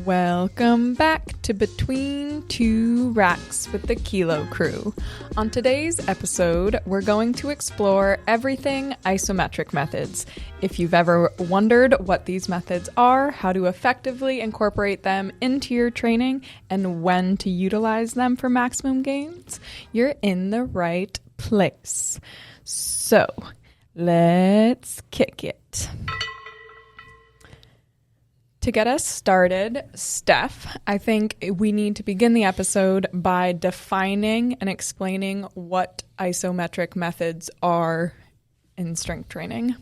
Welcome back to Between Two Racks with the Kilo Crew. On today's episode, we're going to explore everything isometric methods. If you've ever wondered what these methods are, how to effectively incorporate them into your training, and when to utilize them for maximum gains, you're in the right place. So, let's kick it. To get us started, Steph, I think we need to begin the episode by defining and explaining what isometric methods are in strength training.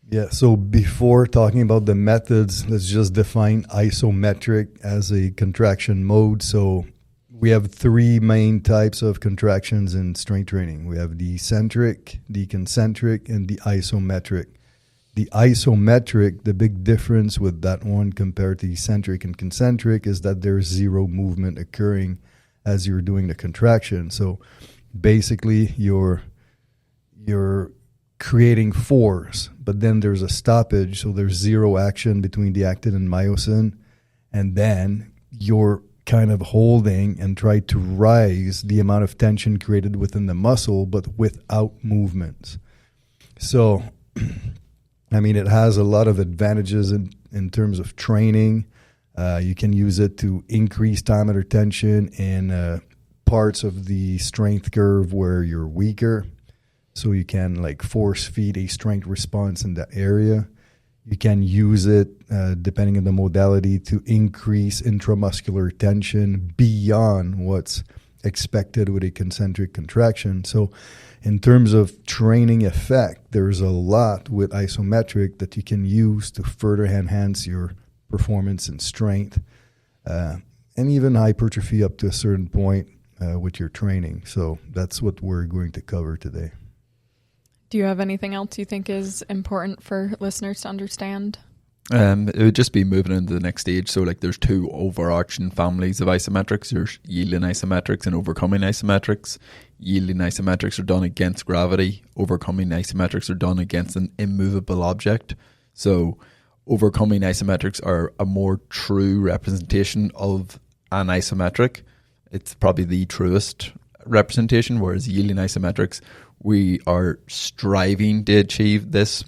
Yeah, so before talking about the methods, let's just define isometric as a contraction mode. So we have three main types of contractions in strength training. We have the eccentric, the concentric, and the isometric. The isometric, the big difference with that one compared to eccentric and concentric is that there's zero movement occurring as you're doing the contraction. So basically you're creating force, but then there's a stoppage, so there's zero action between the actin and myosin, and then you're kind of holding and try to rise the amount of tension created within the muscle, but without movements. So I mean, it has a lot of advantages in terms of training. You can use it to increase time under tension in parts of the strength curve where you're weaker. So you can like force feed a strength response in that area. You can use it, depending on the modality, to increase intramuscular tension beyond what's expected with a concentric contraction. So in terms of training effect, there's a lot with isometric that you can use to further enhance your performance and strength, and even hypertrophy up to a certain point with your training. So that's what we're going to cover today. Do you have anything else you think is important for listeners to understand? It would just be moving into the next stage. So like there's two overarching families of isometrics. There's yielding isometrics and overcoming isometrics. Yielding isometrics are done against gravity. Overcoming isometrics are done against an immovable object. So overcoming isometrics are a more true representation of an isometric. It's probably the truest representation, whereas yielding isometrics, we are striving to achieve this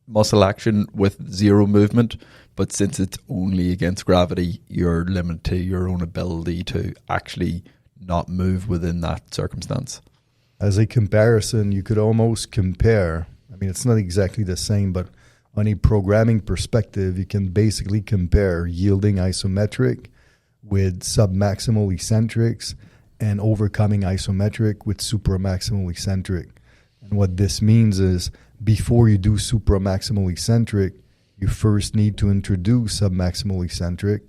muscle action with zero movement, but since it's only against gravity, you're limited to your own ability to actually not move within that circumstance. As a comparison, you could almost compare, I mean, it's not exactly the same, but on a programming perspective, you can basically compare yielding isometric with submaximal eccentrics and overcoming isometric with supramaximal eccentric. And what this means is before you do supramaximal eccentric, you first need to introduce submaximal eccentric.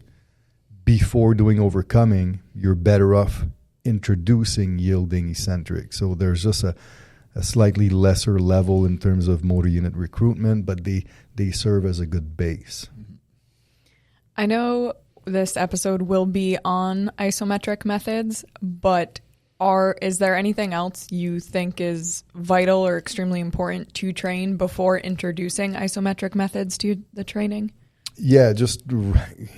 Before doing overcoming, you're better off introducing yielding eccentric. So there's just a slightly lesser level in terms of motor unit recruitment, but they serve as a good base. I know this episode will be on isometric methods, but is there anything else you think is vital or extremely important to train before introducing isometric methods to the training? Yeah, just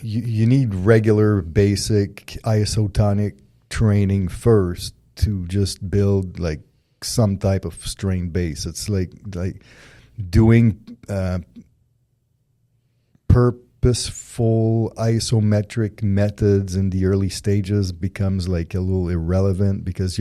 you need regular basic isotonic training first to just build like some type of strain base. It's like doing purposeful isometric methods in the early stages becomes like a little irrelevant, because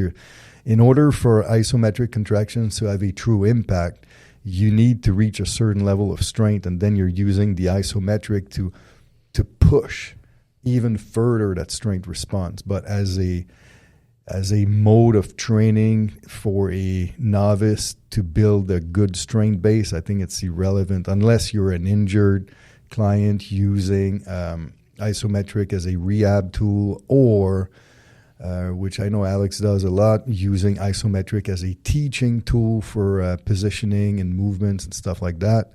in order for isometric contractions to have a true impact, you need to reach a certain level of strength, and then you're using the isometric to push even further that strength response. But as a mode of training for a novice to build a good strength base, I think it's irrelevant unless you're an injured client using isometric as a rehab tool, or which I know Alex does a lot, using isometric as a teaching tool for positioning and movements and stuff like that.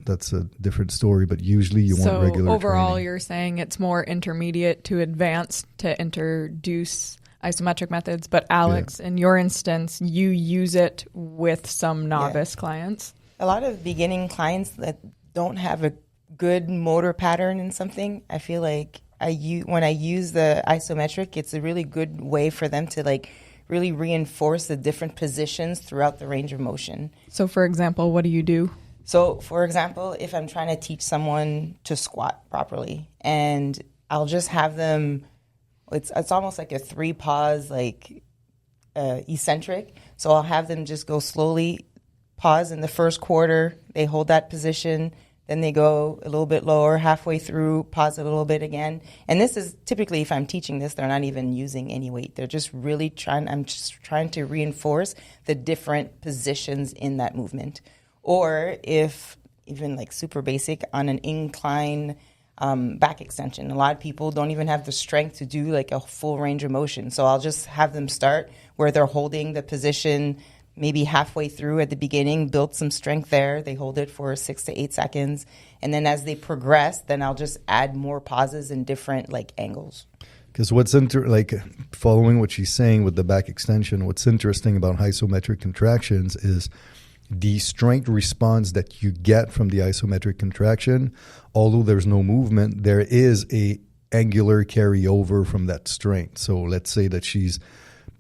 That's a different story, but usually you want regular overall training. You're saying it's more intermediate to advanced to introduce isometric methods, but Alex, in your instance, you use it with some novice clients. A lot of beginning clients that don't have a good motor pattern in something, I feel like when I use the isometric, it's a really good way for them to like really reinforce the different positions throughout the range of motion. So, for example, what do you do? So, for example, if I'm trying to teach someone to squat properly, and I'll just have them, it's almost like a 3-pause, like eccentric. So I'll have them just go slowly, pause in the first quarter, they hold that position, then they go a little bit lower, halfway through, pause a little bit again. And this is typically, if I'm teaching this, they're not even using any weight. They're just really I'm just trying to reinforce the different positions in that movement. Or if, even like super basic, on an incline back extension, a lot of people don't even have the strength to do like a full range of motion. So I'll just have them start where they're holding the position maybe halfway through at the beginning, build some strength there. They hold it for 6 to 8 seconds. And then as they progress, then I'll just add more pauses in different like angles. Because like following what she's saying with the back extension, what's interesting about isometric contractions is the strength response that you get from the isometric contraction. Although there's no movement, there is a angular carryover from that strength. So let's say that she's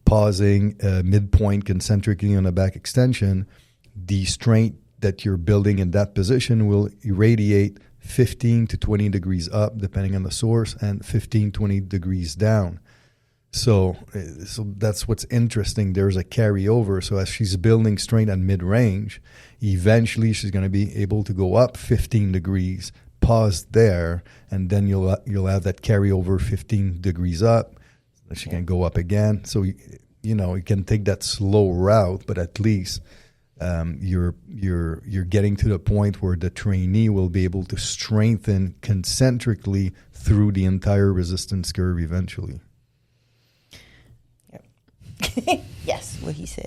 pausing midpoint concentrically on a back extension. The strength that you're building in that position will irradiate 15 to 20 degrees up, depending on the source, and 15, 20 degrees down. So that's what's interesting. There's a carryover. So as she's building strength at mid-range, eventually she's going to be able to go up 15 degrees, pause there, and then you'll have that carryover 15 degrees up. She can go up again. So, you can take that slow route, but at least you're getting to the point where the trainee will be able to strengthen concentrically through the entire resistance curve eventually. Yep. Yes, what he said.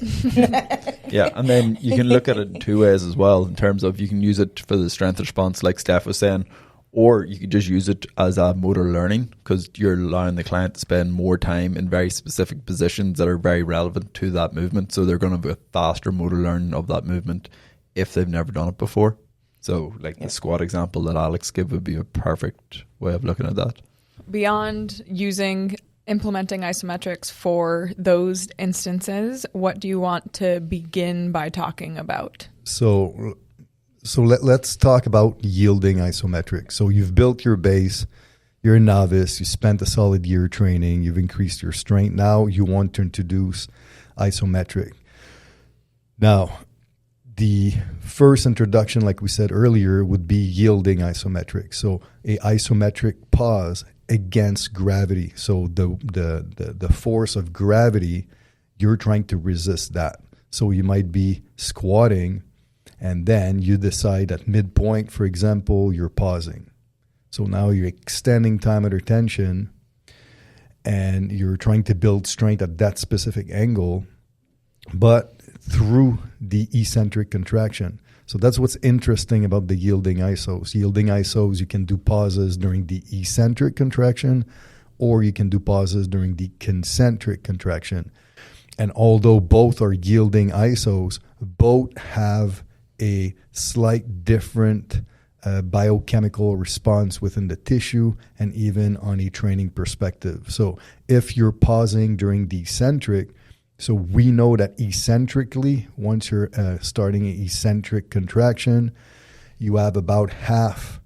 Yeah, and then you can look at it in 2 ways as well, in terms of you can use it for the strength response, like Steph was saying, or you could just use it as a motor learning, because you're allowing the client to spend more time in very specific positions that are very relevant to that movement. So they're going to have a faster motor learning of that movement if they've never done it before. So like the squat example that Alex gave would be a perfect way of looking at that. Beyond implementing isometrics for those instances, what do you want to begin by talking about? So let's talk about yielding isometric. So you've built your base, you're a novice, you spent a solid year training, you've increased your strength. Now you want to introduce isometric. Now, the first introduction, like we said earlier, would be yielding isometric. So a isometric pause against gravity. So the force of gravity, you're trying to resist that. So you might be squatting, and then you decide at midpoint, for example, you're pausing. So now you're extending time under tension, and you're trying to build strength at that specific angle, but through the eccentric contraction. So that's what's interesting about the yielding isos. Yielding isos, you can do pauses during the eccentric contraction, or you can do pauses during the concentric contraction. And although both are yielding isos, both have a slight different biochemical response within the tissue and even on a training perspective. So if you're pausing during the eccentric, so we know that eccentrically, once you're starting an eccentric contraction, you have about half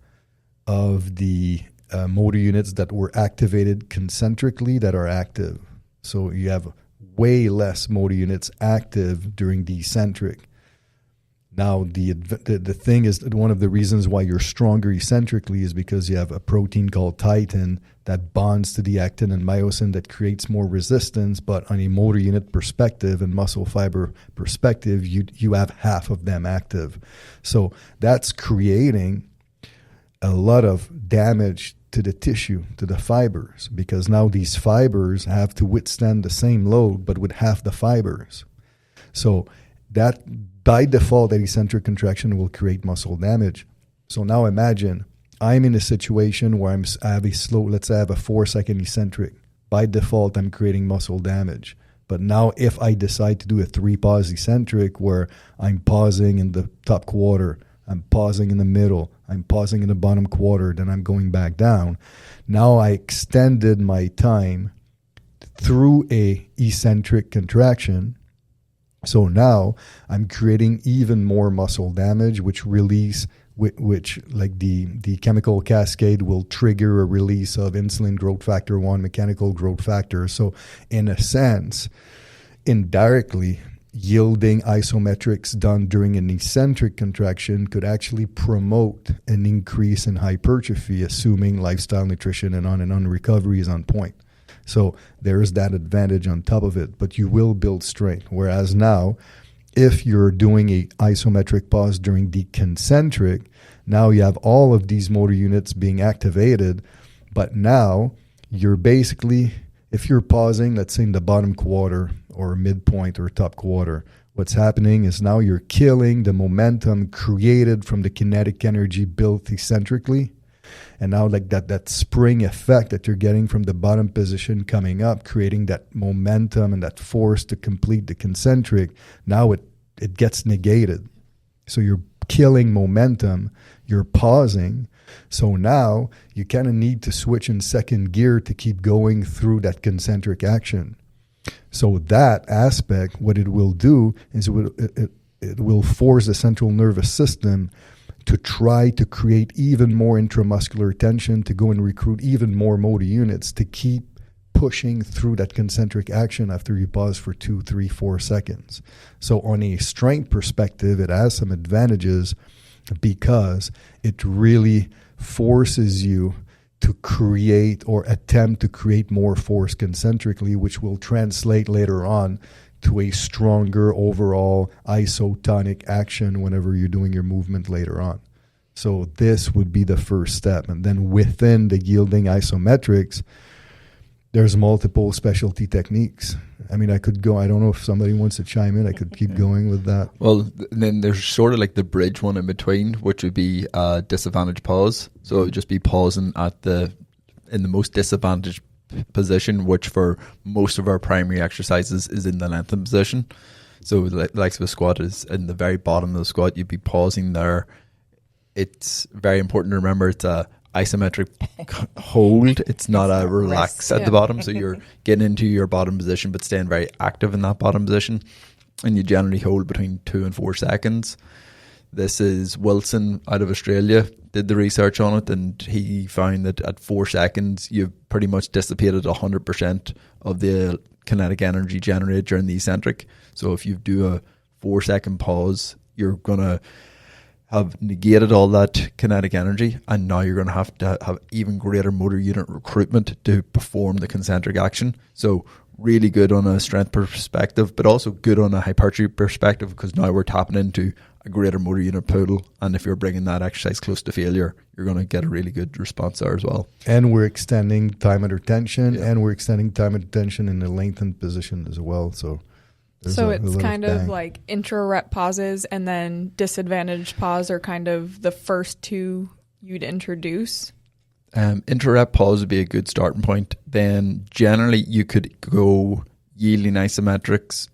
of the motor units that were activated concentrically that are active. So you have way less motor units active during the eccentric. Now, the thing is, one of the reasons why you're stronger eccentrically is because you have a protein called titin that bonds to the actin and myosin that creates more resistance. But on a motor unit perspective and muscle fiber perspective, you have half of them active. So that's creating a lot of damage to the tissue, to the fibers, because now these fibers have to withstand the same load, but with half the fibers. So that by default, that eccentric contraction will create muscle damage. So now imagine I'm in a situation where I have a slow, let's say I have a 4-second eccentric. By default, I'm creating muscle damage. But now if I decide to do a 3-pause eccentric where I'm pausing in the top quarter, I'm pausing in the middle, I'm pausing in the bottom quarter, then I'm going back down. Now I extended my time through a eccentric contraction. So now I'm creating even more muscle damage, which like the chemical cascade will trigger a release of insulin growth factor 1, mechanical growth factor. So in a sense, indirectly, yielding isometrics done during an eccentric contraction could actually promote an increase in hypertrophy, assuming lifestyle, nutrition, and on recovery is on point. So there is that advantage on top of it, but you will build strength. Whereas now, if you're doing a isometric pause during the concentric, now you have all of these motor units being activated, but now you're basically, if you're pausing, let's say in the bottom quarter or midpoint or top quarter, what's happening is now you're killing the momentum created from the kinetic energy built eccentrically. And now like that spring effect that you're getting from the bottom position coming up, creating that momentum and that force to complete the concentric, now it gets negated. So you're killing momentum, you're pausing. So now you kind of need to switch in second gear to keep going through that concentric action. So that aspect, what it will do is it will force the central nervous system to try to create even more intramuscular tension, to go and recruit even more motor units to keep pushing through that concentric action after you pause for 2, 3, 4 seconds. So on a strength perspective, it has some advantages because it really forces you to create or attempt to create more force concentrically, which will translate later on to a stronger overall isotonic action whenever you're doing your movement later on. So this would be the first step. And then within the yielding isometrics, there's multiple specialty techniques. I mean, I could go, I don't know if somebody wants to chime in, I could keep going with that. Well, then there's sort of like the bridge one in between, which would be a disadvantage pause. So it would just be pausing in the most disadvantaged position, which for most of our primary exercises is in the lengthened position. So like the squat is in the very bottom of the squat, you'd be pausing there. It's very important to remember it's a isometric hold. It's not a relax at the bottom. So you're getting into your bottom position but staying very active in that bottom position, and you generally hold between 2 and 4 seconds. This is Wilson out of Australia did the research on it, and he found that at 4 seconds you've pretty much dissipated 100% of the kinetic energy generated during the eccentric. So if you do a 4-second pause, you're going to have negated all that kinetic energy, and now you're going to have even greater motor unit recruitment to perform the concentric action. So really good on a strength perspective, but also good on a hypertrophy perspective, because now we're tapping into a greater motor unit pool, and if you're bringing that exercise close to failure, you're going to get a really good response there as well. And we're extending time under tension, and we're extending time under tension in the lengthened position as well. So it's kind of like intra-rep pauses and then disadvantaged pause are kind of the first two you'd introduce. Intra-rep pause would be a good starting point. Then generally you could go yielding isometrics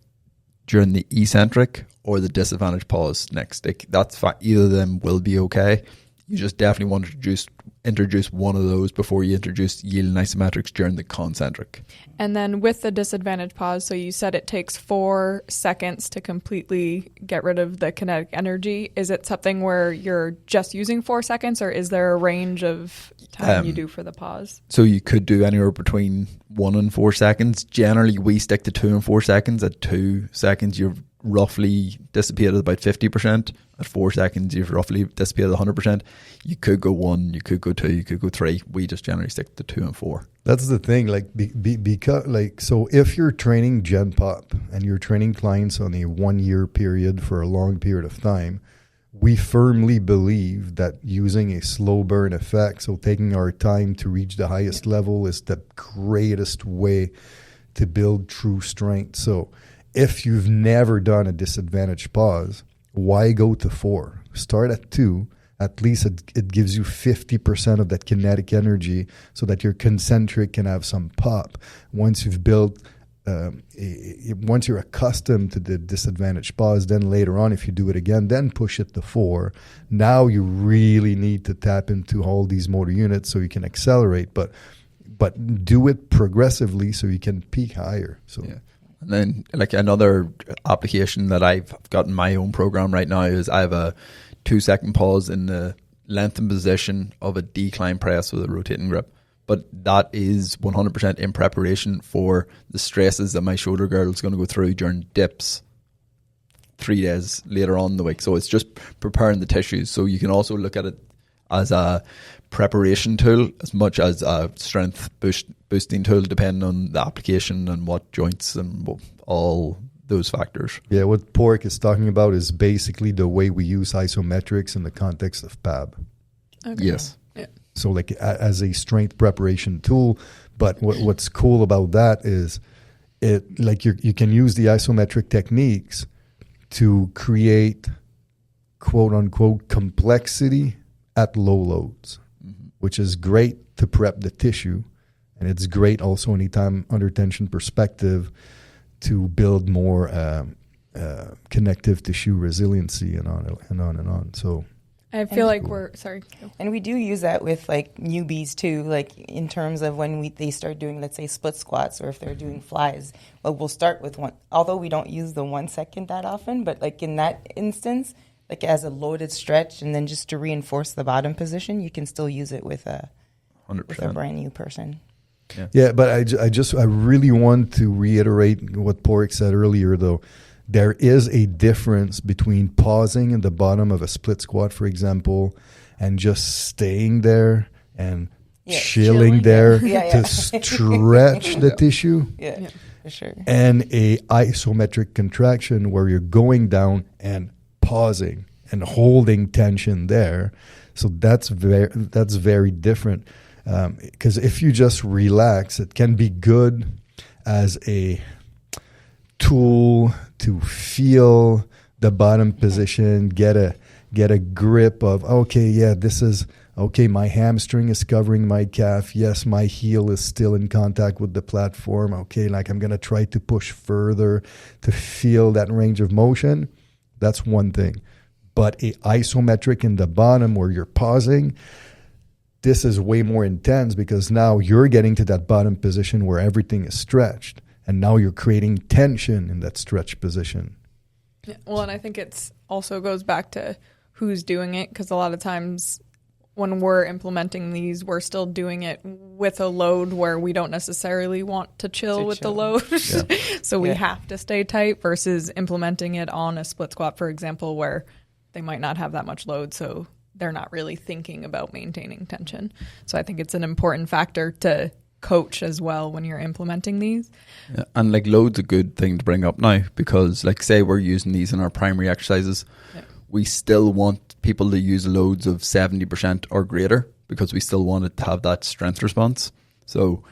during the eccentric or the disadvantage pause next. That's fine. Either of them will be okay. You just definitely want to introduce one of those before you introduce yielding isometrics during the concentric. And then with the disadvantage pause, so you said it takes 4 seconds to completely get rid of the kinetic energy. Is it something where you're just using 4 seconds, or is there a range of time you do for the pause? So you could do anywhere between 1 and 4 seconds. Generally, we stick to 2 and 4 seconds. At 2 seconds, you're roughly dissipated about 50%. At 4 seconds, you've roughly dissipated 100%. You could go 1, you could go 2, you could go 3. We just generally stick to 2 and 4. That's the thing. Like, because so if you're training Gen Pop and you're training clients on a 1-year period for a long period of time, we firmly believe that using a slow burn effect, so taking our time to reach the highest level, is the greatest way to build true strength. So if you've never done a disadvantage pause, why go to 4? Start at 2. At least it gives you 50% of that kinetic energy so that your concentric can have some pop. Once you've built once you're accustomed to the disadvantaged pause, then later on, if you do it again, then push it to 4. Now you really need to tap into all these motor units so you can accelerate, but do it progressively so you can peak higher. So. Yeah. And then like another application that I've got in my own program right now is I have a 2-second pause in the lengthened position of a decline press with a rotating grip. But that is 100% in preparation for the stresses that my shoulder girdle is going to go through during dips 3 days later on in the week. So it's just preparing the tissues. So you can also look at it as a preparation tool as much as a strength boosting tool, depending on the application and what joints and all those factors. Yeah, what Pork is talking about is basically the way we use isometrics in the context of PAB. Okay. Yes. Yeah. So like as a strength preparation tool, but what's cool about that is it like you can use the isometric techniques to create quote unquote complexity at low loads, which is great to prep the tissue, and it's great also anytime under tension perspective to build more connective tissue resiliency and on and on and on. So I feel like we're sorry. And we do use that with like newbies too, like in terms of when they start doing, let's say, split squats, or if they're doing flies. Well, we'll start with one, although we don't use the 1 second that often, but like in that instance, like as a loaded stretch, and then just to reinforce the bottom position, you can still use it with a 100%. brand new person. Yeah, but I really want to reiterate what Pork said earlier, though. There is a difference between pausing in the bottom of a split squat, for example, and just staying there and chilling there to stretch the tissue. Yeah, for sure. And a isometric contraction where you're going down and pausing and holding tension there. So that's very different. Because if you just relax, it can be good as a tool to feel the bottom position, get a grip of, okay, yeah, this is okay, my hamstring is covering my calf. Yes, my heel is still in contact with the platform. Okay, like I'm going to try to push further to feel that range of motion. That's one thing. But a isometric in the bottom where you're pausing, this is way more intense because now you're getting to that bottom position where everything is stretched. And now you're creating tension in that stretch position. Yeah, well, and I think it's also goes back to who's doing it, because a lot of times when we're implementing these, we're still doing it with a load where we don't necessarily want to chill with the load. Yeah. So we have to stay tight versus implementing it on a split squat, for example, where they might not have that much load. So they're not really thinking about maintaining tension. So I think it's an important factor to coach as well when you're implementing these. Yeah, and like load's a good thing to bring up now, because like say we're using these in our primary exercises, we still want people to use loads of 70% or greater because we still want it to have that strength response. So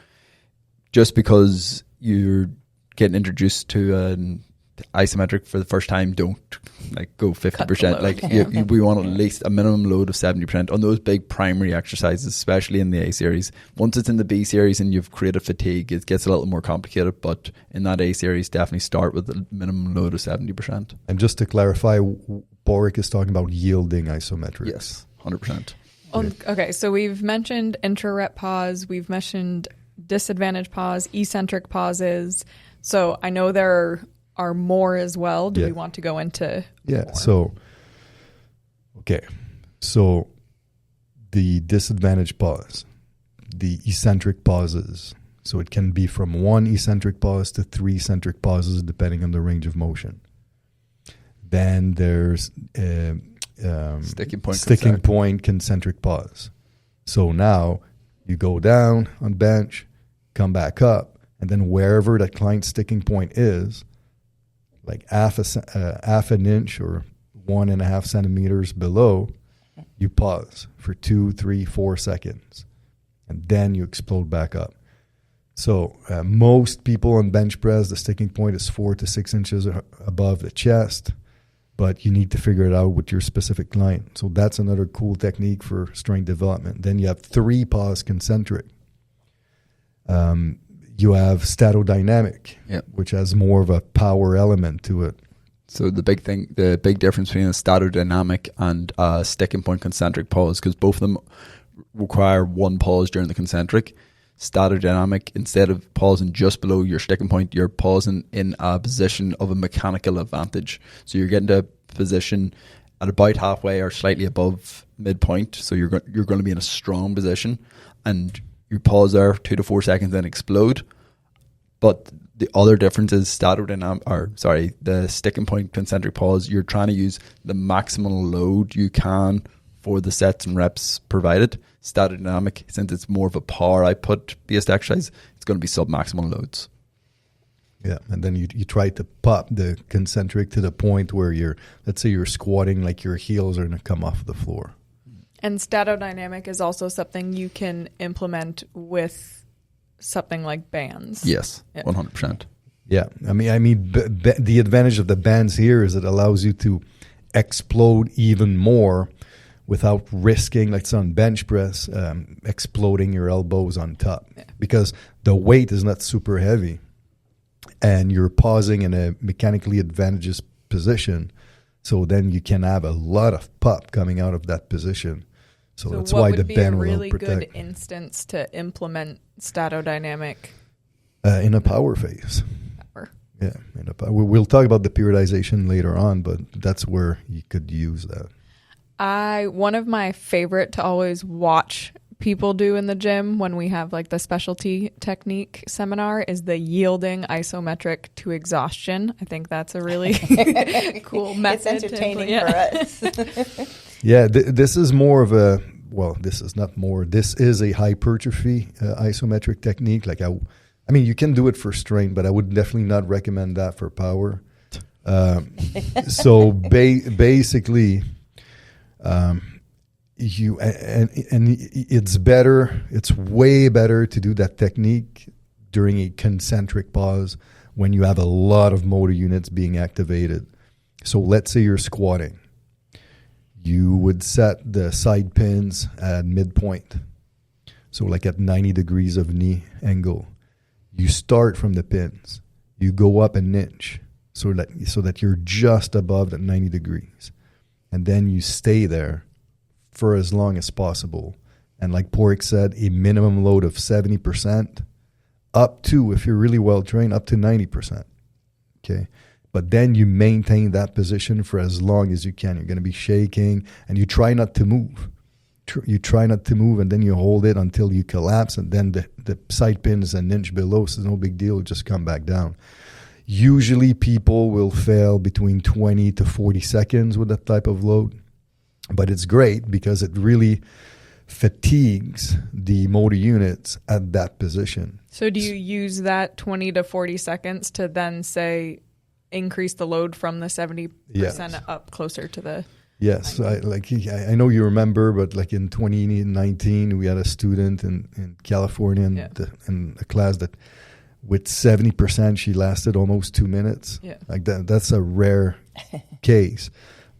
just because you're getting introduced to an isometric for the first time, don't like go 50%. Like we want at least a minimum load of 70% on those big primary exercises, especially in the A series. Once it's in the B series and you've created fatigue, it gets a little more complicated, but in that A series, definitely start with a minimum load of 70%. And just to clarify, Boric is talking about yielding isometrics. Yes, 100%. Okay, so we've mentioned intra-rep pause, we've mentioned disadvantage pause, eccentric pauses. So I know there are more as well. Do we want to go into more? So the disadvantage pause, the eccentric pauses, so it can be from 1 eccentric pause to 3 eccentric pauses depending on the range of motion. Then there's sticking point concentric pause. So now you go down on bench, come back up, and then wherever that client's sticking point is, like half an inch or 1.5 centimeters below, you pause for 2, 3, 4 seconds, and then you explode back up. So most people on bench press, the sticking point is 4 to 6 inches above the chest, but you need to figure it out with your specific client. So that's another cool technique for strength development. Then you have 3 pause concentric. You have statodynamic, Yep. which has more of a power element to it. So the big difference between a statodynamic and a sticking point concentric pause, because both of them require one pause during the concentric. Statodynamic, instead of pausing just below your sticking point, you're pausing in a position of a mechanical advantage. So you're getting to a position at about halfway or slightly above midpoint. So you're going to be in a strong position, and you pause there 2 to 4 seconds, then explode. But the other difference is the sticking point concentric pause. You're trying to use the maximal load you can for the sets and reps provided. Statodynamic, since it's more of a power output based exercise, it's going to be sub-maximal loads. Yeah, and then you try to pop the concentric to the point where let's say you're squatting, like your heels are going to come off the floor. And statodynamic is also something you can implement with something like bands. Yes, 100%. Yeah, I mean, the advantage of the bands here is it allows you to explode even more without risking, like on bench press, exploding your elbows on top, because the weight is not super heavy, and you're pausing in a mechanically advantageous position. So then you can have a lot of pop coming out of that position. So that's why the bend will really protect. good instance to implement statodynamic in a power phase. power. Yeah, we'll talk about the periodization later on, but that's where you could use that. One of my favorite to always watch people do in the gym when we have like the specialty technique seminar is the yielding isometric to exhaustion. I think that's a really cool method. It's entertaining for us. Yeah, this is more of a, this is not more, this is a hypertrophy isometric technique. Like I mean, you can do it for strength, but I would definitely not recommend that for power. So basically, it's way better to do that technique during a concentric pause when you have a lot of motor units being activated. So let's say you're squatting. You would set the side pins at midpoint. So like at 90 degrees of knee angle. You start from the pins. You go up an inch so that you're just above that 90 degrees. And then you stay there for as long as possible. And like Pork said, a minimum load of 70%, up to, if you're really well trained, up to 90%. Okay. But then you maintain that position for as long as you can. You're going to be shaking, and you try not to move. You try not to move, and then you hold it until you collapse, and then the side pin is an inch below, so no big deal. Just come back down. Usually people will fail between 20 to 40 seconds with that type of load. But it's great because it really fatigues the motor units at that position. So do you use that 20 to 40 seconds to then say increase the load from the 70% up closer to the... Yes, I know you remember, but like in 2019, we had a student in California in a class that with 70%, she lasted almost 2 minutes. Yeah. Like that's a rare case.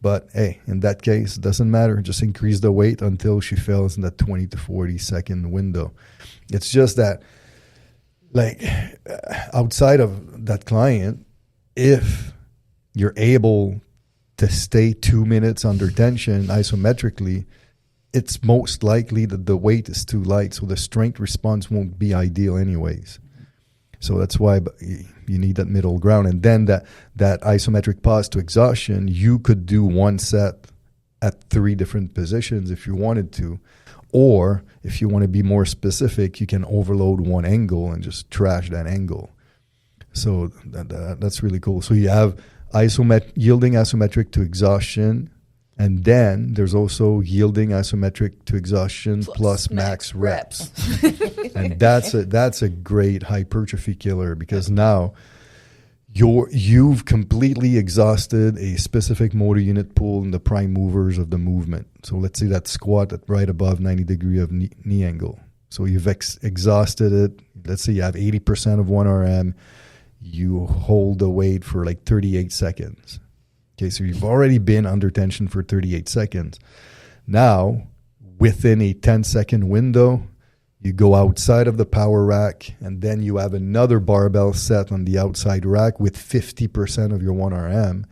But hey, in that case, it doesn't matter. Just increase the weight until she fails in that 20 to 40 second window. It's just that, like, outside of that client, if you're able to stay 2 minutes under tension isometrically, it's most likely that the weight is too light, so the strength response won't be ideal anyways. So that's why you need that middle ground. And then that isometric pause to exhaustion, you could do one set at 3 different positions if you wanted to. Or if you want to be more specific, you can overload one angle and just trash that angle. So that's really cool. So you have yielding isometric to exhaustion, and then there's also yielding isometric to exhaustion plus max reps. And that's a great hypertrophy killer, because now you've completely exhausted a specific motor unit pool in the prime movers of the movement. So let's say that squat at right above 90 degree of knee angle. So you've exhausted it. Let's say you have 80% of 1RM. You hold the weight for like 38 seconds. Okay, so you've already been under tension for 38 seconds. Now, within a 10-second window, You go outside of the power rack, and then you have another barbell set on the outside rack with 50% of your 1RM.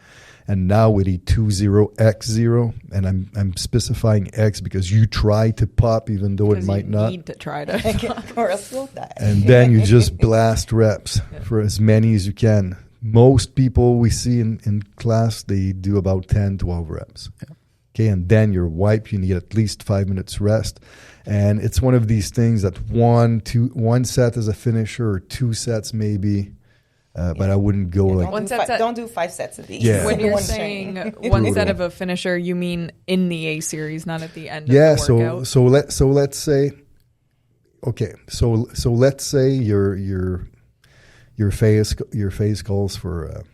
And now with a 2-0-X-0, and I'm specifying X because you try to pop even though it might not. You need to try to. Or else you'll die. And then you just blast reps for as many as you can. Most people we see in class, they do about 10, 12 reps. Yeah. Okay, and then you're wiped. You need at least 5 minutes rest. And it's one of these things that one set as a finisher or 2 sets maybe. But I wouldn't go like... Don't do 5 sets of these. Yeah. When you're saying one set of a finisher, you mean in the A series, not at the end of the workout? So let's say... Okay, so let's say your phase calls for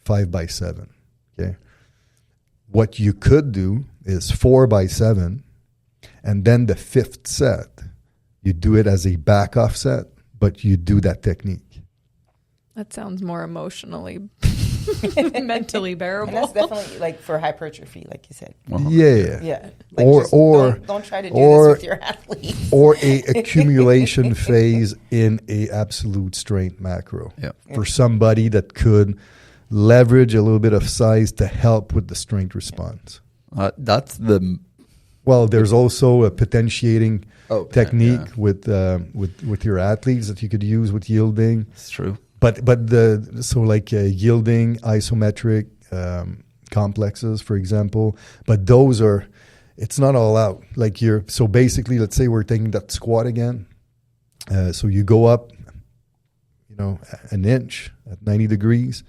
5x7. Okay, what you could do is 4x7, and then the 5th set, you do it as a back off set, but you do that technique. That sounds more emotionally, mentally bearable. And that's definitely like for hypertrophy, like you said. Yeah. Like don't try to do this with your athletes. Or a accumulation phase in a absolute strength macro. Yeah. For somebody that could leverage a little bit of size to help with the strength response. That's the... Well, there's also a potentiating technique with your athletes that you could use with yielding. It's true. But yielding, isometric complexes, for example. But those are, it's not all out. So basically, let's say we're taking that squat again. So you go up, an inch at 90 degrees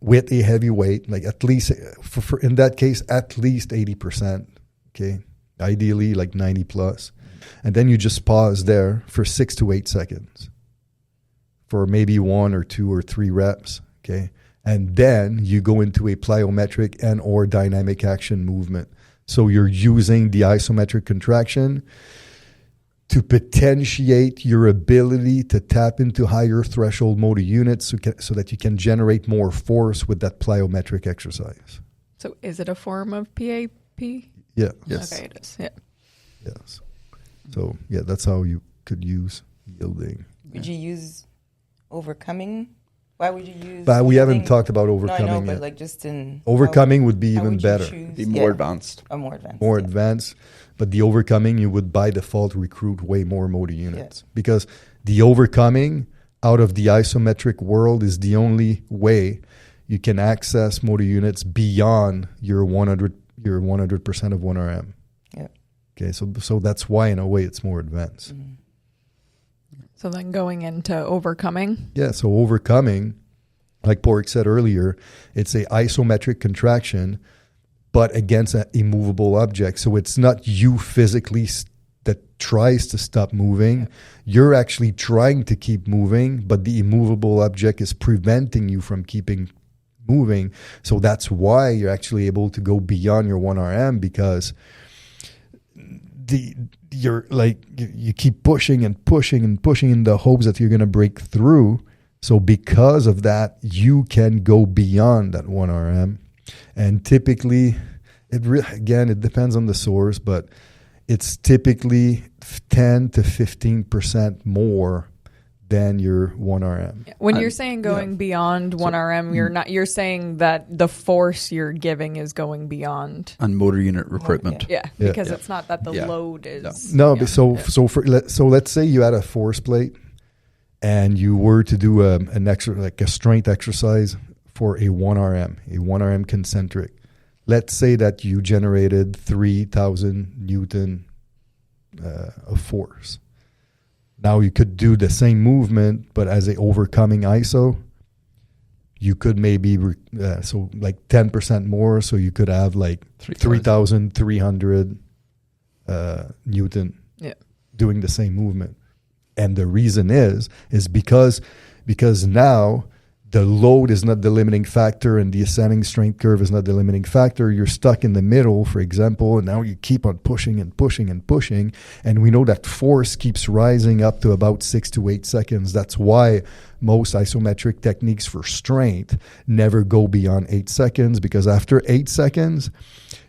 with a heavy weight, like at least, for in that case, at least 80%. Okay, ideally like 90 plus. And then you just pause there for 6 to 8 seconds. For maybe 1 or 2 or 3 reps, okay? And then you go into a plyometric and or dynamic action movement. So you're using the isometric contraction to potentiate your ability to tap into higher threshold motor units so that you can generate more force with that plyometric exercise. So is it a form of PAP? Yeah. Yes. Okay, it is, yeah. Yes. So, yeah, that's how you could use yielding. Would you use... overcoming? Why would you use... But we haven't talked about overcoming No, I know, but yet. like just in... Overcoming would be even better. Be more advanced. More advanced. More advanced. But the overcoming, you would by default recruit way more motor units. Yeah. Because the overcoming out of the isometric world is the only way you can access motor units beyond your 100% of 1RM. Yeah. Okay, so that's why in a way it's more advanced. Mm-hmm. So then going into overcoming. Yeah, so overcoming, like Pork said earlier, it's a isometric contraction, but against an immovable object. So it's not you physically that tries to stop moving. You're actually trying to keep moving, but the immovable object is preventing you from keeping moving. So that's why you're actually able to go beyond your 1RM, because you keep pushing and pushing and pushing in the hopes that you're going to break through. So because of that, you can go beyond that 1RM. And typically, it depends on the source, but it's typically 10 to 15% more than your 1RM. When you're saying going beyond 1RM, you're saying that the force you're giving is going beyond. And motor unit recruitment. Yeah, because it's not that the load is. No, but so let's say you had a force plate and you were to do a strength exercise for a 1RM concentric. Let's say that you generated 3,000 Newton of force. Now you could do the same movement, but as a overcoming ISO, you could maybe, 10% more. So you could have like 3,300 Newton doing the same movement. And the reason is because now the load is not the limiting factor and the ascending strength curve is not the limiting factor. You're stuck in the middle, for example, and now you keep on pushing and pushing and pushing. And we know that force keeps rising up to about 6 to 8 seconds. That's why most isometric techniques for strength never go beyond 8 seconds, because after 8 seconds,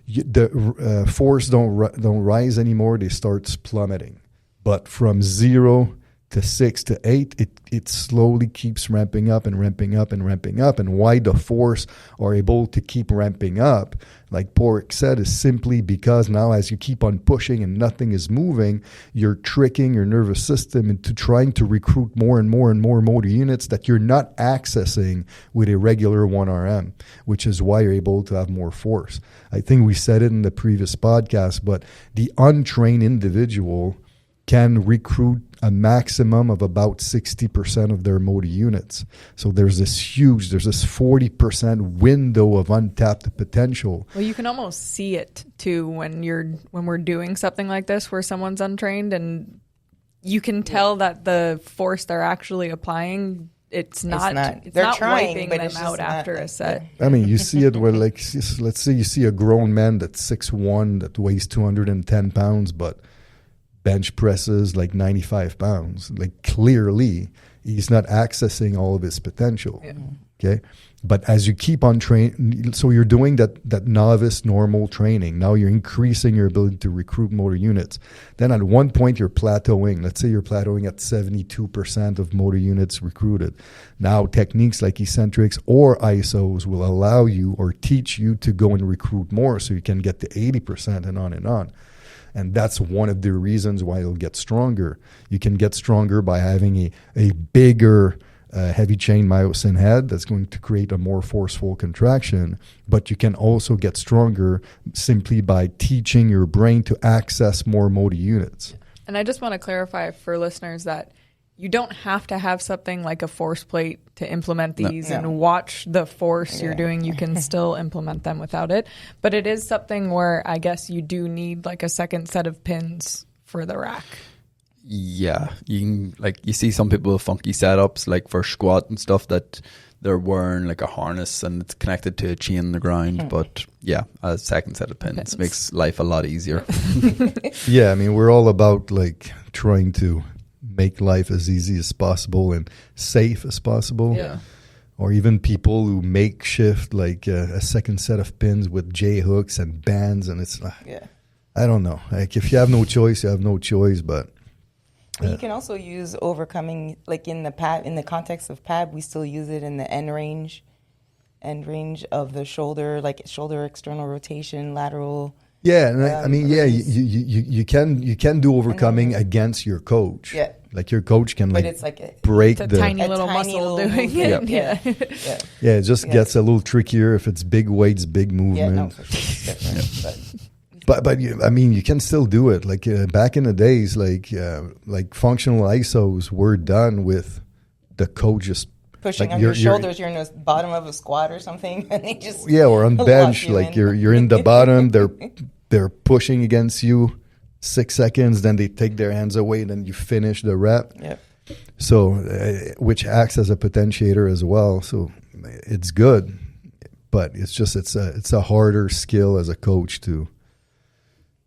the force don't rise anymore. They start plummeting. But from 0 to 6 to 8, it slowly keeps ramping up and ramping up and ramping up. And why the force are able to keep ramping up, like Porrick said, is simply because now as you keep on pushing and nothing is moving, you're tricking your nervous system into trying to recruit more and more and more motor units that you're not accessing with a regular 1RM, which is why you're able to have more force. I think we said it in the previous podcast, but the untrained individual can recruit a maximum of about 60% of their motor units. So there's this 40% window of untapped potential. Well, you can almost see it too when we're doing something like this where someone's untrained, and you can tell that the force they're actually applying, it's not trying, wiping but them it's out after a set. I mean, you see it where, like, let's say you see a grown man that's 6'1", that weighs 210 pounds, but bench presses like 95 pounds. Like, clearly, he's not accessing all of his potential. Yeah. Okay? But as you keep on training, so you're doing that novice normal training. Now you're increasing your ability to recruit motor units. Then at one point you're plateauing. Let's say you're plateauing at 72% of motor units recruited. Now techniques like eccentrics or isos will allow you or teach you to go and recruit more so you can get to 80% and on and on. And that's one of the reasons why you'll get stronger. You can get stronger by having a bigger heavy chain myosin head that's going to create a more forceful contraction. But you can also get stronger simply by teaching your brain to access more motor units. And I just want to clarify for listeners that you don't have to have something like a force plate to implement these and watch the force you're doing. You can still implement them without it. But it is something where I guess you do need like a second set of pins for the rack. Yeah, you see some people with funky setups, like for squat and stuff, that they're wearing like a harness and it's connected to a chain in the ground. But yeah, a second set of pins makes life a lot easier. Yeah, I mean, we're all about like trying to make life as easy as possible and safe as possible. Yeah. Or even people who makeshift like a second set of pins with J hooks and bands, and it's I don't know. Like, if you have no choice, you have no choice. But you can also use overcoming, like in the pad, in the context of pad, we still use it in the end range of the shoulder, like shoulder external rotation, lateral. Yeah, and I mean, yeah, you can do overcoming against your coach. Yeah, like your coach can like, it's like break the tiny little muscle doing it. Yeah, it just gets a little trickier if it's big weights, big movement. Yeah, no, for sure. It's different, but I mean, you can still do it. Like back in the days, like functional isos were done with the coach just pushing like on your shoulders. You're in the bottom of a squat or something, and they just or on bench, like you're in the bottom. They're pushing against you 6 seconds, then they take their hands away, then you finish the rep. Yep. So, which acts as a potentiator as well. So it's good, but it's just it's a harder skill as a coach to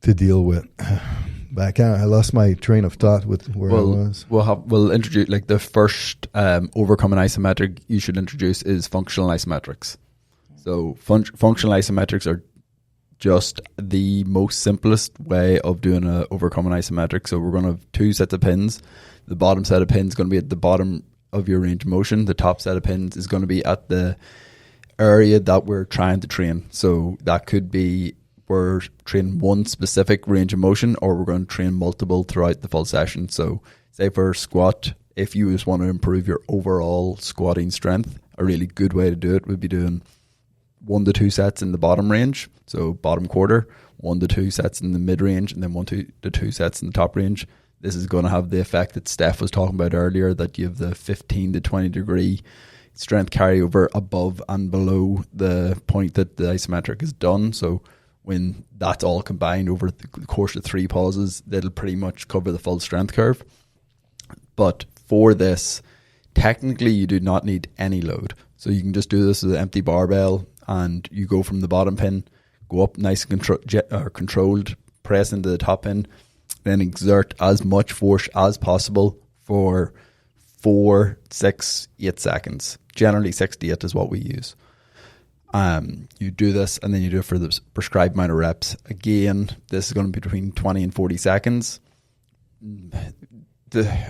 deal with. But I lost my train of thought with where I was. We'll introduce, like, the first overcoming isometric you should introduce is functional isometrics. So functional isometrics are just the most simplest way of doing a overcoming isometric. So we're going to have 2 sets of pins. The bottom set of pins is going to be at the bottom of your range of motion. The top set of pins is going to be at the area that we're trying to train. So that could be we're training one specific range of motion, or we're going to train multiple throughout the full session. So say for squat, if you just want to improve your overall squatting strength, a really good way to do it would be doing 1 to 2 sets in the bottom range, so bottom quarter, 1 to 2 sets in the mid range, and then 1 to 2 sets in the top range. This is going to have the effect that Steph was talking about earlier, that you have the 15 to 20 degree strength carryover above and below the point that the isometric is done. So when that's all combined over the course of 3 pauses, that'll pretty much cover the full strength curve. But for this, technically you do not need any load. So you can just do this with an empty barbell, and you go from the bottom pin, go up nice and controlled, press into the top pin, then exert as much force as possible for 4, 6, 8 seconds. Generally 6 to 8 is what we use. You do this, and then you do it for the prescribed amount of reps. Again, this is going to be between 20 and 40 seconds.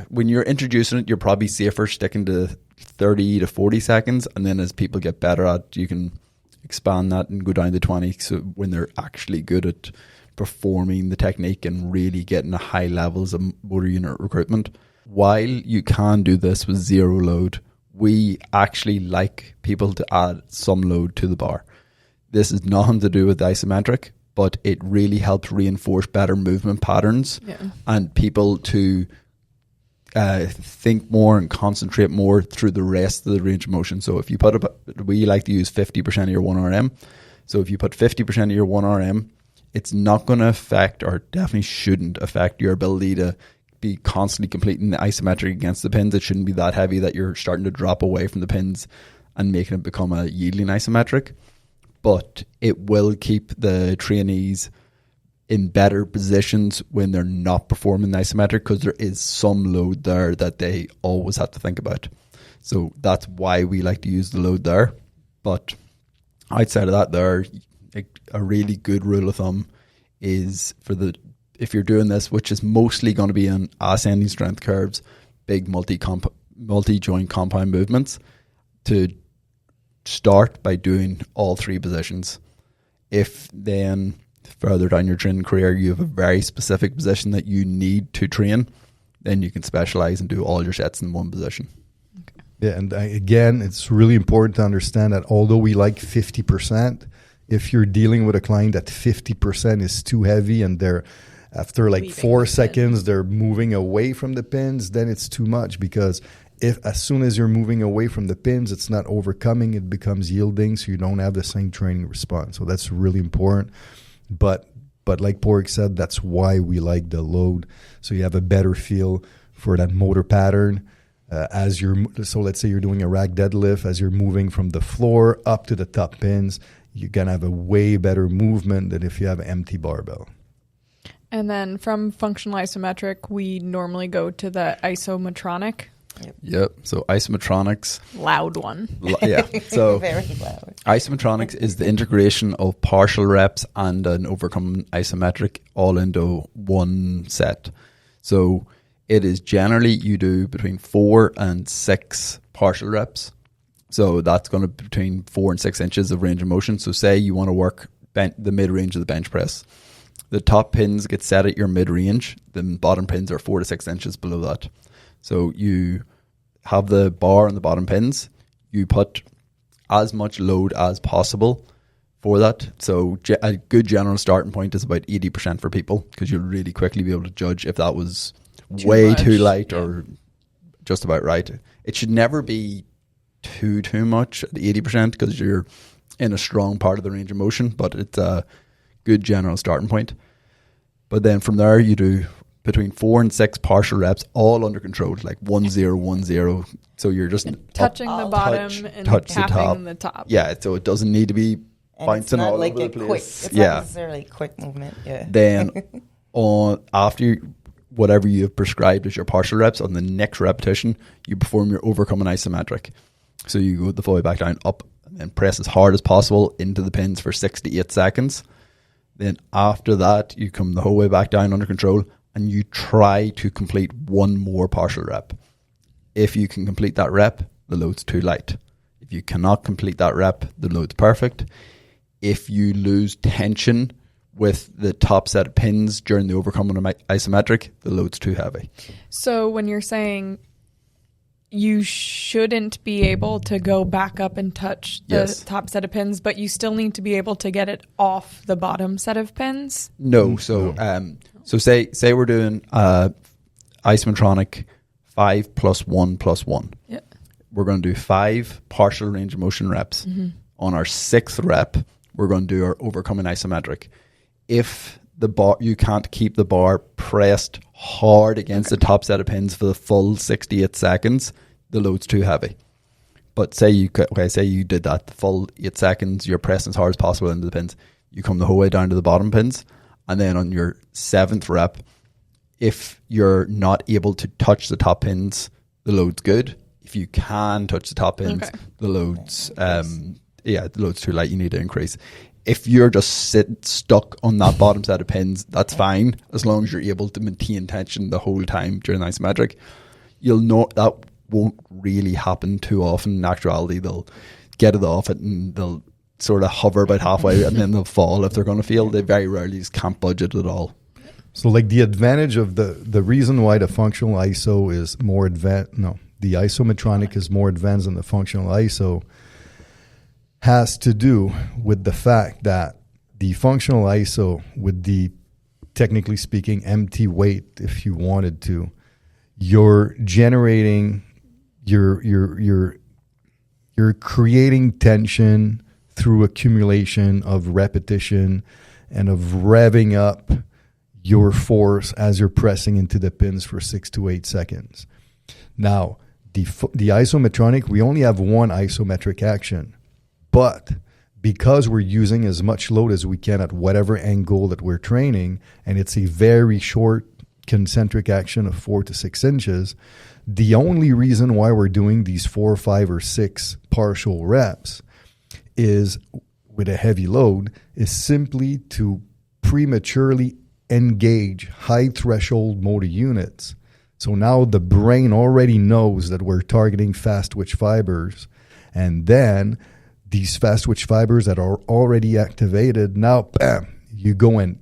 when you're introducing it, you're probably safer sticking to 30 to 40 seconds. And then as people get better at it, you can expand that and go down to 20. So when they're actually good at performing the technique and really getting the high levels of motor unit recruitment. While you can do this with zero load, we actually like people to add some load to the bar. This is nothing to do with isometric, but it really helps reinforce better movement patterns and people to think more and concentrate more through the rest of the range of motion. So if you we like to use 50% of your 1RM. So if you put 50% of your 1RM, it's not going to affect, or definitely shouldn't affect, your ability to be constantly completing the isometric against the pins. It shouldn't be that heavy that you're starting to drop away from the pins and making it become a yielding isometric. But it will keep the trainees in better positions when they're not performing the isometric, because there is some load there that they always have to think about. So that's why we like to use the load there. But outside of that, there, a really good rule of thumb is if you're doing this, which is mostly going to be in ascending strength curves, big multi-joint compound movements, to start by doing all three positions. If then further down your training career you have a very specific position that you need to train, then you can specialize and do all your sets in one position. Okay. Yeah, and again, it's really important to understand that although we like 50%, if you're dealing with a client that 50% is too heavy and they're after like 4 seconds they're moving away from the pins, then it's too much, because as soon as you're moving away from the pins, it's not overcoming, it becomes yielding, so you don't have the same training response. So that's really important. But like Pork said, that's why we like the load, so you have a better feel for that motor pattern. So let's say you're doing a rack deadlift, as you're moving from the floor up to the top pins, you're going to have a way better movement than if you have an empty barbell. And then from functional isometric, we normally go to the isometronic. Yep. So Isometronics. Loud one. Yeah. So very loud. Isometronics is the integration of partial reps and an overcome isometric all into one set. So it is generally you do between 4 and 6 partial reps. So that's going to be between 4 and 6 inches of range of motion. So say you want to work the mid-range of the bench press. The top pins get set at your mid-range. The bottom pins are 4 to 6 inches below that. So you have the bar on the bottom pins. You put as much load as possible for that. So a good general starting point is about 80% for people, because you'll really quickly be able to judge if that was too light or just about right. It should never be too much at 80%, because you're in a strong part of the range of motion, but it's a good general starting point. But then from there you do between 4 and 6 partial reps, all under control, like 1-0-1-0. So you're just touching the bottom and tapping the top. Yeah, so it doesn't need to be bouncing all over the place. It's not necessarily a quick movement. Yeah. Then after whatever you have prescribed as your partial reps, on the next repetition, you perform your overcoming isometric. So you go the full way back down, up, and then press as hard as possible into the pins for 6 to 8 seconds. Then after that, you come the whole way back down under control, and you try to complete one more partial rep. If you can complete that rep, the load's too light. If you cannot complete that rep, the load's perfect. If you lose tension with the top set of pins during the overcoming isometric, the load's too heavy. So when you're saying you shouldn't be able to go back up and touch the top set of pins, but you still need to be able to get it off the bottom set of pins? No. So say we're doing isometronic 5 + 1 + 1. Yeah. We're going to do 5 partial range of motion reps. Mm-hmm. On our 6th rep, we're going to do our overcoming isometric. If the bar, you can't keep the bar pressed hard against the top set of pins for the full 68 seconds, the load's too heavy. But say you did that the full 8 seconds, you're pressing as hard as possible into the pins. You come the whole way down to the bottom pins, and then on your 7th rep, if you're not able to touch the top pins, the load's good. If you can touch the top pins, the load's the load's too light. You need to increase. if you're just stuck on that bottom set of pins, that's fine, as long as you're able to maintain tension the whole time during isometric. You'll know that won't really happen too often. In actuality, they'll get it off it and they'll sort of hover about halfway and then they'll fall if they're going to fail. They very rarely just can't budge it at all. So like the advantage of the reason why the functional ISO is more advanced, the isometronic is more advanced than the functional ISO has to do with the fact that the functional ISO, with the, technically speaking, empty weight, if you wanted to, you're generating, you're creating tension through accumulation of repetition and of revving up your force as you're pressing into the pins for 6 to 8 seconds. Now, the isometronic, we only have one isometric action, but because we're using as much load as we can at whatever angle that we're training, and it's a very short concentric action of 4 to 6 inches, the only reason why we're doing these 4, 5, or 6 partial reps is with a heavy load is simply to prematurely engage high threshold motor units. So now the brain already knows that we're targeting fast twitch fibers, and then these fast twitch fibers that are already activated, now bam, you go and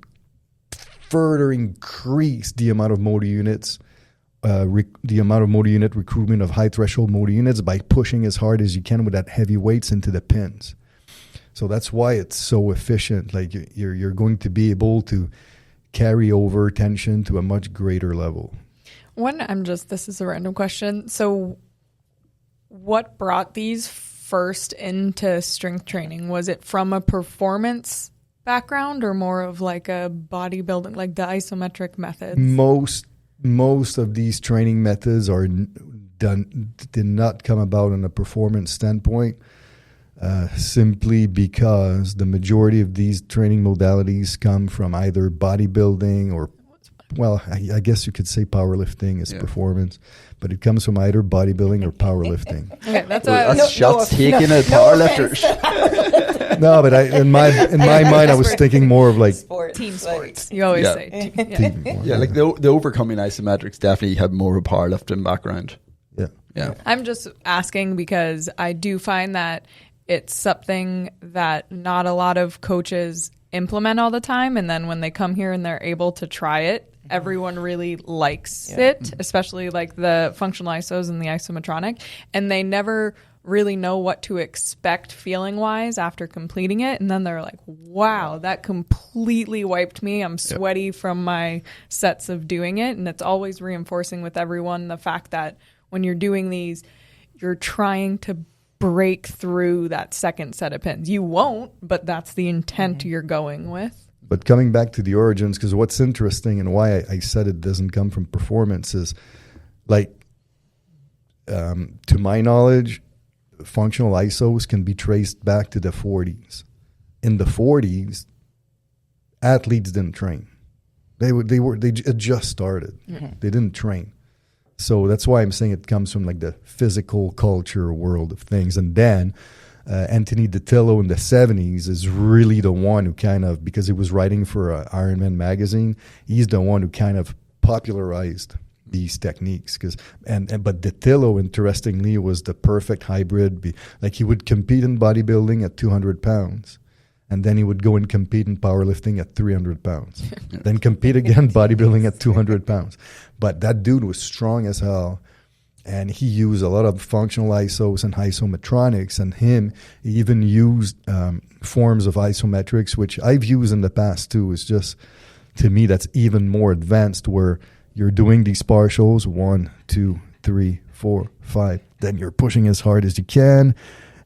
further increase the amount of motor units, the amount of motor unit recruitment of high threshold motor units by pushing as hard as you can with that heavy weights into the pins. So that's why it's so efficient. Like you're going to be able to carry over tension to a much greater level. This is a random question. So what brought these first into strength training? Was it from a performance background or more of like a bodybuilding, like the isometric methods? Most of these training methods did not come about on a performance standpoint, simply because the majority of these training modalities come from either bodybuilding or, well, I guess you could say powerlifting is performance, but it comes from either bodybuilding or powerlifting. Okay, that's shots taken at powerlifters. No, but in my mind, I was thinking more of like team sports. You always say team. Yeah, like the overcoming isometrics definitely had more of a powerlifting background. Yeah. I'm just asking because I do find that it's something that not a lot of coaches implement all the time, and then when they come here and they're able to try it, everyone really likes it, especially like the functional isos and the isometronic, and they never really know what to expect feeling wise after completing it, and then they're like, wow, that completely wiped me. I'm sweaty from my sets of doing it. And it's always reinforcing with everyone the fact that when you're doing these, you're trying to break through that second set of pins. You won't, but that's the intent you're going with. But coming back to the origins, because what's interesting and why I said it doesn't come from performance is, like, to my knowledge, functional isos can be traced back to the 40s. In the 40s, athletes didn't train. They had just started. They didn't train. So that's why I'm saying it comes from like the physical culture world of things. And then Anthony DiTillo in the 70s is really the one who kind of, because he was writing for Iron Man magazine, he's the one who kind of popularized these techniques. But DiTillo, interestingly, was the perfect hybrid. Like, he would compete in bodybuilding at 200 pounds. And then he would go and compete in powerlifting at 300 pounds. Then compete again bodybuilding at 200 pounds. But that dude was strong as hell. And he used a lot of functional isos and isometronics. And he even used forms of isometrics, which I've used in the past too. It's just, to me, that's even more advanced, where you're doing these partials, 1, 2, 3, 4, 5. Then you're pushing as hard as you can.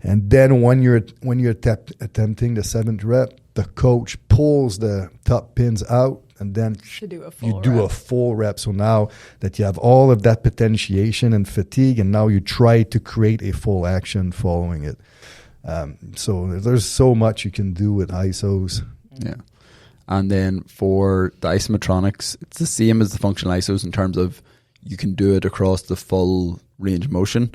And then when you're attempting the 7th rep, the coach pulls the top pins out, and then you do a full rep. So now that you have all of that potentiation and fatigue, and now you try to create a full action following it. So there's so much you can do with isos. Yeah. And then for the isometronics, it's the same as the functional isos in terms of you can do it across the full range of motion.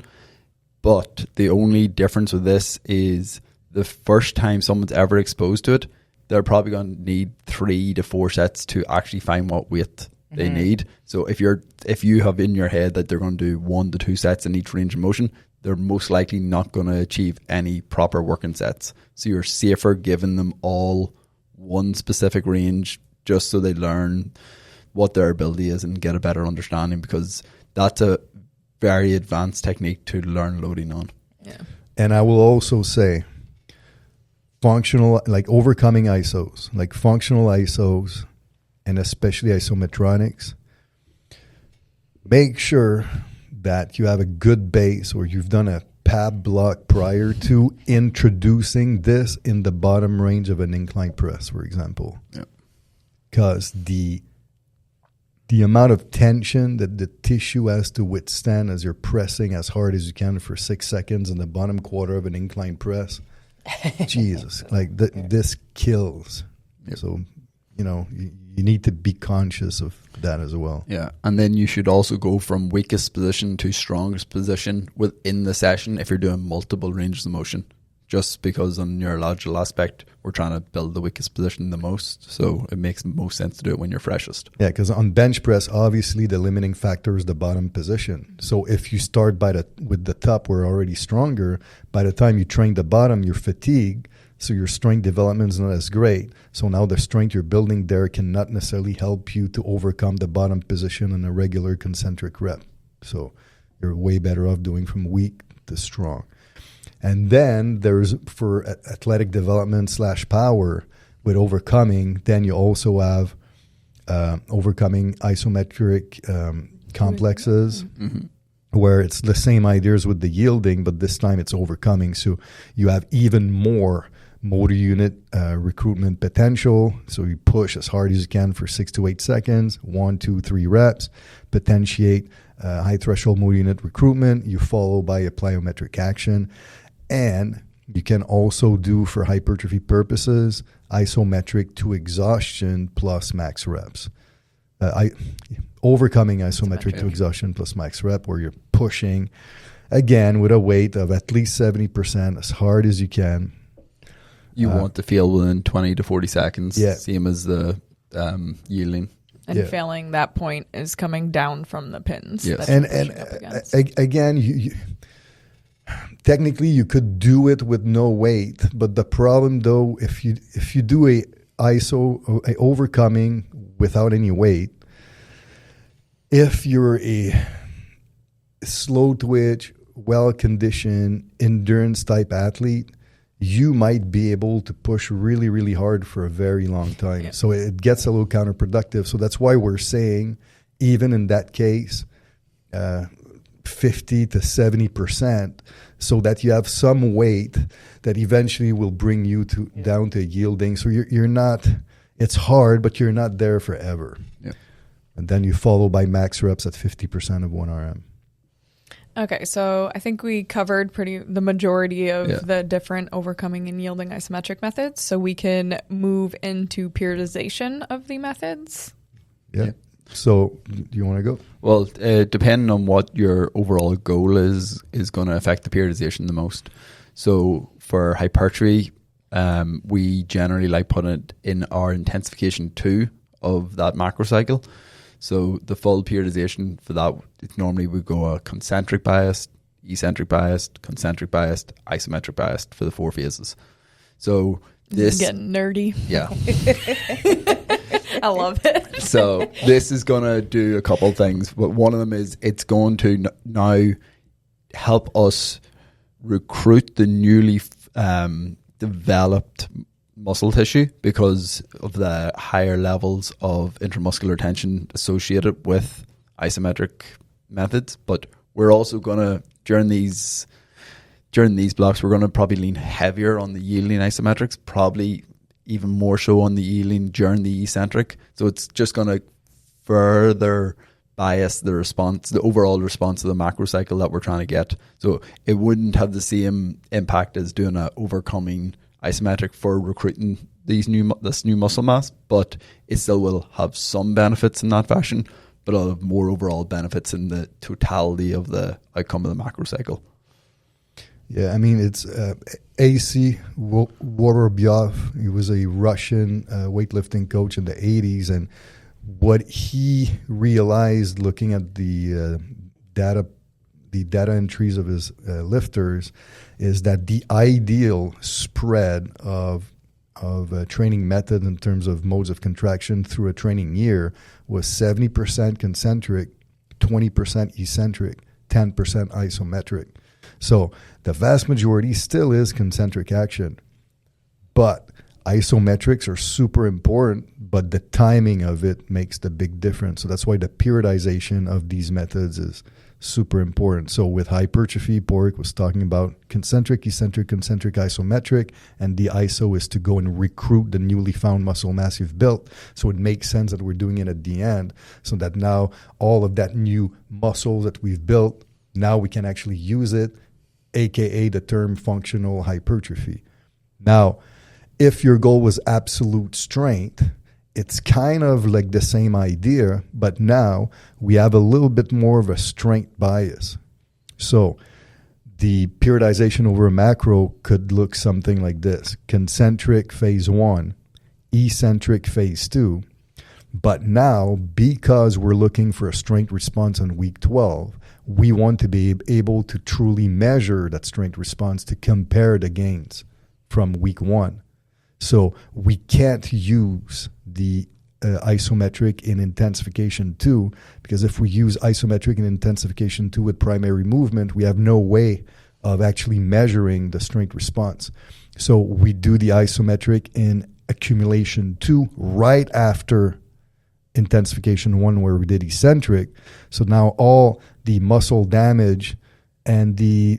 But the only difference with this is the first time someone's ever exposed to it, they're probably going to need 3 to 4 sets to actually find what weight they need. So if you have in your head that they're going to do 1 to 2 sets in each range of motion, they're most likely not going to achieve any proper working sets. So you're safer giving them all one specific range just so they learn what their ability is and get a better understanding, because that's a very advanced technique to learn loading on. Yeah. And I will also say functional, like overcoming ISOs, like functional ISOs, and especially Isometronics, make sure that you have a good base or you've done a pad block prior to introducing this in the bottom range of an incline press, for example. Because the amount of tension that the tissue has to withstand as you're pressing as hard as you can for 6 seconds in the bottom quarter of an incline press, Jesus, like this kills. So, you need to be conscious of that as well. Yeah, and then you should also go from weakest position to strongest position within the session if you're doing multiple ranges of motion. Just because on neurological aspect, we're trying to build the weakest position the most, so it makes most sense to do it when you're freshest. Yeah, because on bench press, obviously the limiting factor is the bottom position. So if you start with the top, we're already stronger. By the time you train the bottom, you're fatigued. So your strength development is not as great. So now the strength you're building there cannot necessarily help you to overcome the bottom position in a regular concentric rep. So you're way better off doing from weak to strong. And then there's, for athletic development / power with overcoming, then you also have overcoming isometric complexes. Where it's the same ideas with the yielding, but this time it's overcoming. So you have even more motor unit recruitment potential. So you push as hard as you can for 6 to 8 seconds, 1, 2, 3 reps, potentiate high threshold motor unit recruitment. You follow by a plyometric action. And you can also do, for hypertrophy purposes, isometric to exhaustion plus max reps. Overcoming isometric to exhaustion plus max rep, where you're pushing, again, with a weight of at least 70% as hard as you can. You want to feel within 20 to 40 seconds, same as the yielding. And failing that point is coming down from the pins. Yes. And again, you technically you could do it with no weight, but the problem though, if you do a overcoming without any weight, if you're a slow twitch, well-conditioned, endurance-type athlete, you might be able to push really, really hard for a very long time. So it gets a little counterproductive. So that's why we're saying, even in that case, 50 to 70%, so that you have some weight that eventually will bring you down to yielding. So you're not, it's hard, but you're not there forever. And then you follow by max reps at 50% of 1 RM. Okay, so I think we covered the majority of the different overcoming and yielding isometric methods. So we can move into periodization of the methods. Yeah. So do you want to go? Well, depending on what your overall goal is going to affect the periodization the most. So for hypertrophy, we generally like putting it in our intensification 2 of that macro cycle. So the full periodization for that, normally we go a concentric biased, eccentric biased, concentric biased, isometric biased for the 4 phases. So this... Getting nerdy. Yeah. I love it. So this is going to do a couple of things, but one of them is it's going to now help us recruit the newly developed muscle tissue because of the higher levels of intramuscular tension associated with isometric methods. But we're also going to, during these blocks, we're going to probably lean heavier on the yielding isometrics, probably even more so on the yielding during the eccentric. So it's just going to further bias the response, the overall response of the macro cycle that we're trying to get. So it wouldn't have the same impact as doing a overcoming isometric for recruiting this new muscle mass, but it still will have some benefits in that fashion, but it'll have more overall benefits in the totality of the outcome of the macro cycle. Yeah, I mean, it's AC Worobyov. He was a Russian weightlifting coach in the 80s. And what he realized looking at the data entries of his lifters is that the ideal spread of a training method in terms of modes of contraction through a training year was 70% concentric, 20% eccentric, 10% isometric. So the vast majority still is concentric action, but isometrics are super important, but the timing of it makes the big difference. So that's why the periodization of these methods is super important. So with hypertrophy, Porrick was talking about concentric, eccentric, isometric, and the ISO is to go and recruit the newly found muscle mass you've built. So it makes sense that we're doing it at the end, so that now all of that new muscle that we've built, now we can actually use it, aka the term functional hypertrophy. Now, if your goal was absolute strength, it's kind of like the same idea, but now we have a little bit more of a strength bias. So the periodization over a macro could look something like this: concentric phase 1, eccentric phase 2. But now, because we're looking for a strength response on week 12, we want to be able to truly measure that strength response to compare the gains from week 1. So we can't use the isometric in intensification 2, because if we use isometric in intensification 2 with primary movement, we have no way of actually measuring the strength response. So we do the isometric in accumulation 2 right after intensification 1, where we did eccentric. So now all the muscle damage and the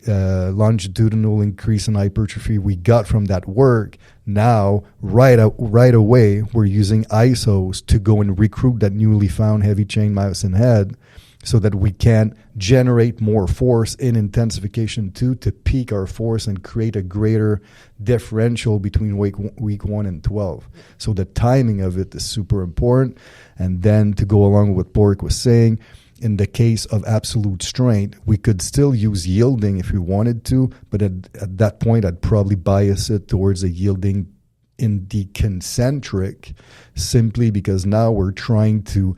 longitudinal increase in hypertrophy we got from that work, now right away we're using isos to go and recruit that newly found heavy chain myosin head, so that we can generate more force in intensification 2 to peak our force and create a greater differential between week 1 and 12. So the timing of it is super important. And then to go along with what Porrick was saying, in the case of absolute strength, we could still use yielding if we wanted to, but at that point, I'd probably bias it towards a yielding in the concentric, simply because now we're trying to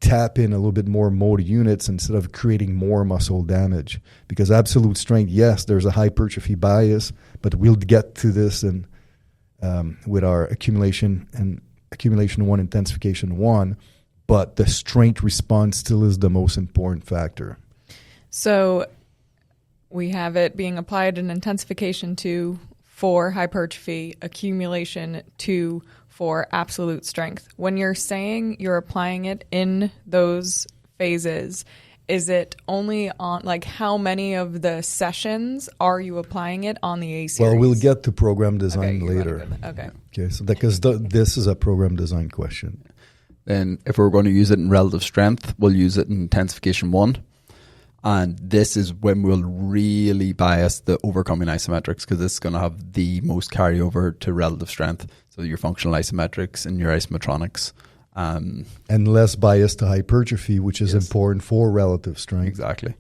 tap in a little bit more motor units instead of creating more muscle damage. Because absolute strength, yes, there's a hypertrophy bias, but we'll get to this in with our accumulation 1, intensification 1. But the strength response still is the most important factor. So we have it being applied in intensification 2 for hypertrophy, accumulation 2 for absolute strength. When you're saying you're applying it in those phases, is it only on, like, how many of the sessions are you applying it on the A series? Well, we'll get to program design later. Okay. So because this is a program design question. Then if we're going to use it in relative strength, we'll use it in intensification 1. And this is when we'll really bias the overcoming isometrics, because this is going to have the most carryover to relative strength. So your functional isometrics and your isometronics. And less bias to hypertrophy, which is important for relative strength. Exactly.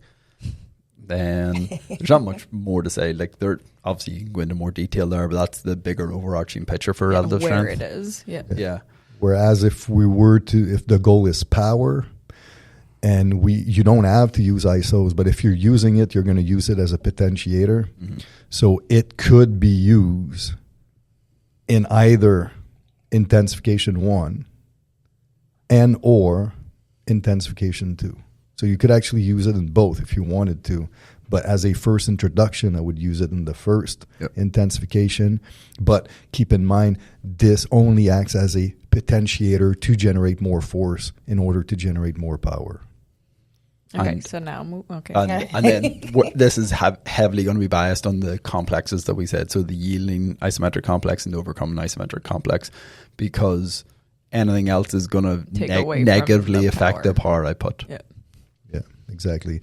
Then there's not much more to say. Like, there, obviously you can go into more detail there, but that's the bigger overarching picture for relative strength. Where it is. Yeah. Whereas if the goal is power, and you don't have to use ISOs, but if you're using it, you're going to use it as a potentiator. Mm-hmm. So it could be used in either intensification 1 and or intensification 2. So you could actually use it in both if you wanted to. But as a first introduction, I would use it in the first intensification. But keep in mind, this only acts as a potentiator to generate more force in order to generate more power. Okay, so now, okay. And then this is heavily going to be biased on the complexes that we said. So the yielding isometric complex and the overcoming isometric complex, because anything else is going to negatively affect the power output. Yeah, exactly.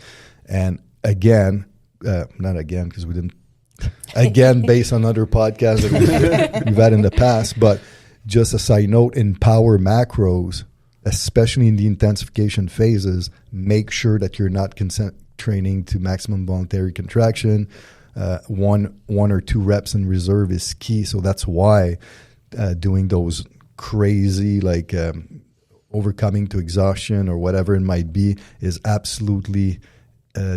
And again, not again, because we didn't, again, based on other podcasts that we've had in the past, but just a side note, in power macros, especially in the intensification phases, make sure that you're not training to maximum voluntary contraction, one or two reps in reserve is key. So that's why doing those crazy, like overcoming to exhaustion or whatever it might be, is absolutely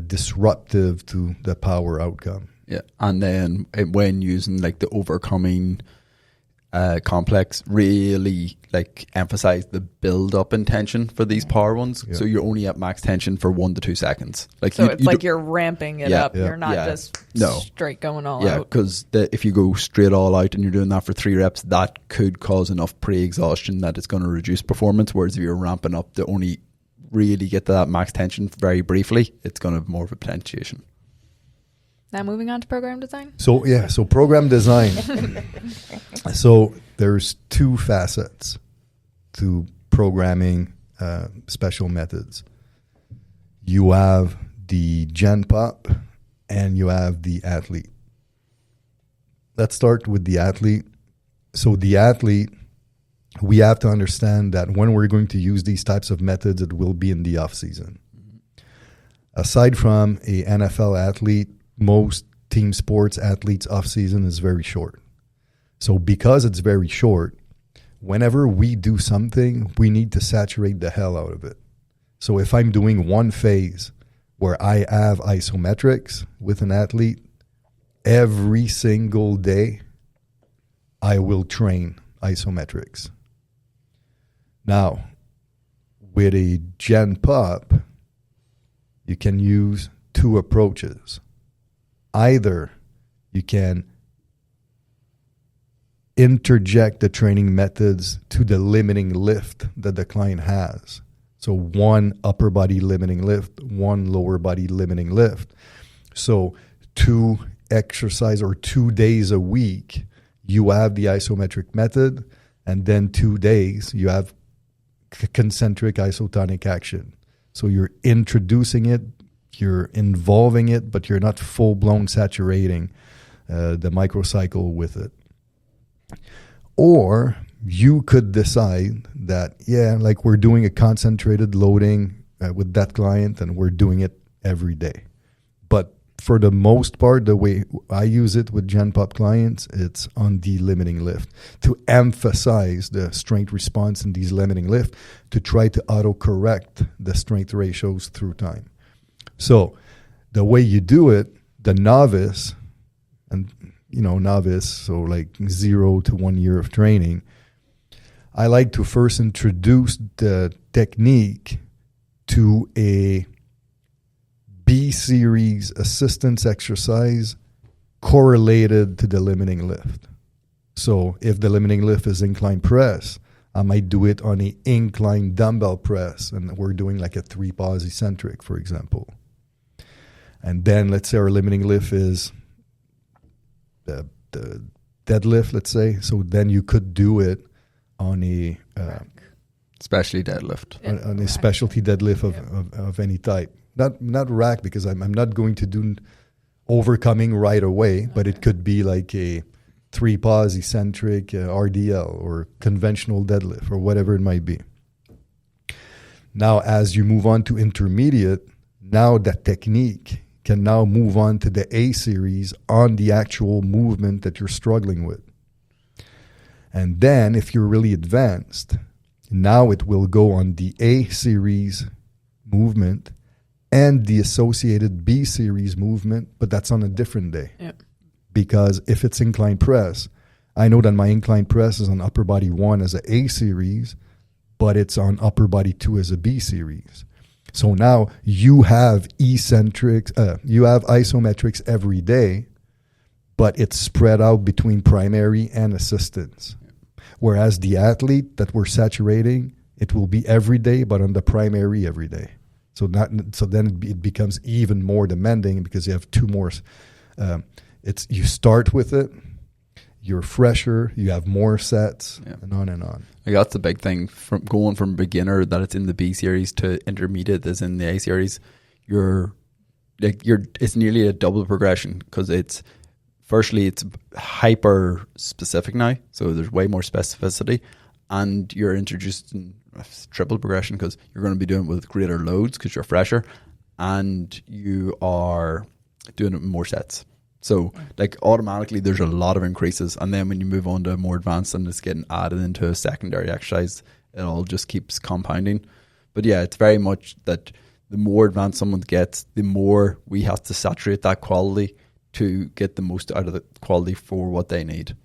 disruptive to the power outcome. Yeah, and then when using like the overcoming complex, really like emphasize the build up in tension for these power ones. Yeah. So you're only at max tension for 1 to 2 seconds. Like so it's like you're ramping it up. Yeah. You're not just straight going all out. Yeah, because if you go straight all out and you're doing that for 3 reps, that could cause enough pre-exhaustion that it's going to reduce performance. Whereas if you're ramping up to only really get to that max tension very briefly, it's going to have more of a potentiation. Now moving on to program design. So program design. So there's 2 facets to programming special methods. You have the Gen Pop and you have the athlete. Let's start with the athlete. So the athlete, we have to understand that when we're going to use these types of methods, it will be in the off season. Aside from a NFL athlete, most team sports athletes off season is very short. So because it's very short, whenever we do something, we need to saturate the hell out of it. So if I'm doing one phase where I have isometrics with an athlete, every single day I will train isometrics. Now, with a Gen Pop, you can use 2 approaches. Either you can interject the training methods to the limiting lift that the client has. So 1 upper body limiting lift, 1 lower body limiting lift. So 2 exercise or 2 days a week, you have the isometric method, and then 2 days you have concentric isotonic action. So you're introducing it, you're involving it, but you're not full-blown saturating the microcycle with it. Or you could decide that, like we're doing a concentrated loading with that client and we're doing it every day. But for the most part, the way I use it with Gen Pop clients, it's on the limiting lift to emphasize the strength response in these limiting lift to try to auto-correct the strength ratios through time. So the way you do it, the novice, and novice, so like 0 to 1 year of training, I like to first introduce the technique to a B-series assistance exercise correlated to the limiting lift. So if the limiting lift is incline press, I might do it on an incline dumbbell press, and we're doing like a 3 pause eccentric, for example. And then let's say our limiting lift is the deadlift, let's say. So then you could do it on a specialty deadlift, on a specialty deadlift of any type. Not rack, because I'm not going to do overcoming right away, but it could be like a 3 pause eccentric RDL or conventional deadlift or whatever it might be. Now, as you move on to intermediate, now that technique can now move on to the A series on the actual movement that you're struggling with. And then if you're really advanced, now it will go on the A series movement and the associated B series movement, but that's on a different day. Yep. Because if it's incline press, I know that my incline press is on upper body 1 as an A series, but it's on upper body 2 as a B series. So now you have you have isometrics every day, but it's spread out between primary and assistance. Whereas the athlete that we're saturating, it will be every day, but on the primary every day. So then it becomes even more demanding because you have 2 more. You start with it, you're fresher, you have more sets, and on and on. Like that's the big thing from going from beginner that it's in the B series to intermediate is in the A series. It's nearly a double progression because it's hyper specific now, so there's way more specificity, and you're introducing a triple progression because you're going to be doing it with greater loads because you're fresher, and you are doing it in more sets. So like automatically there's a lot of increases, and then when you move on to more advanced and it's getting added into a secondary exercise, it all just keeps compounding. But yeah, it's very much that the more advanced someone gets, the more we have to saturate that quality to get the most out of the quality for what they need.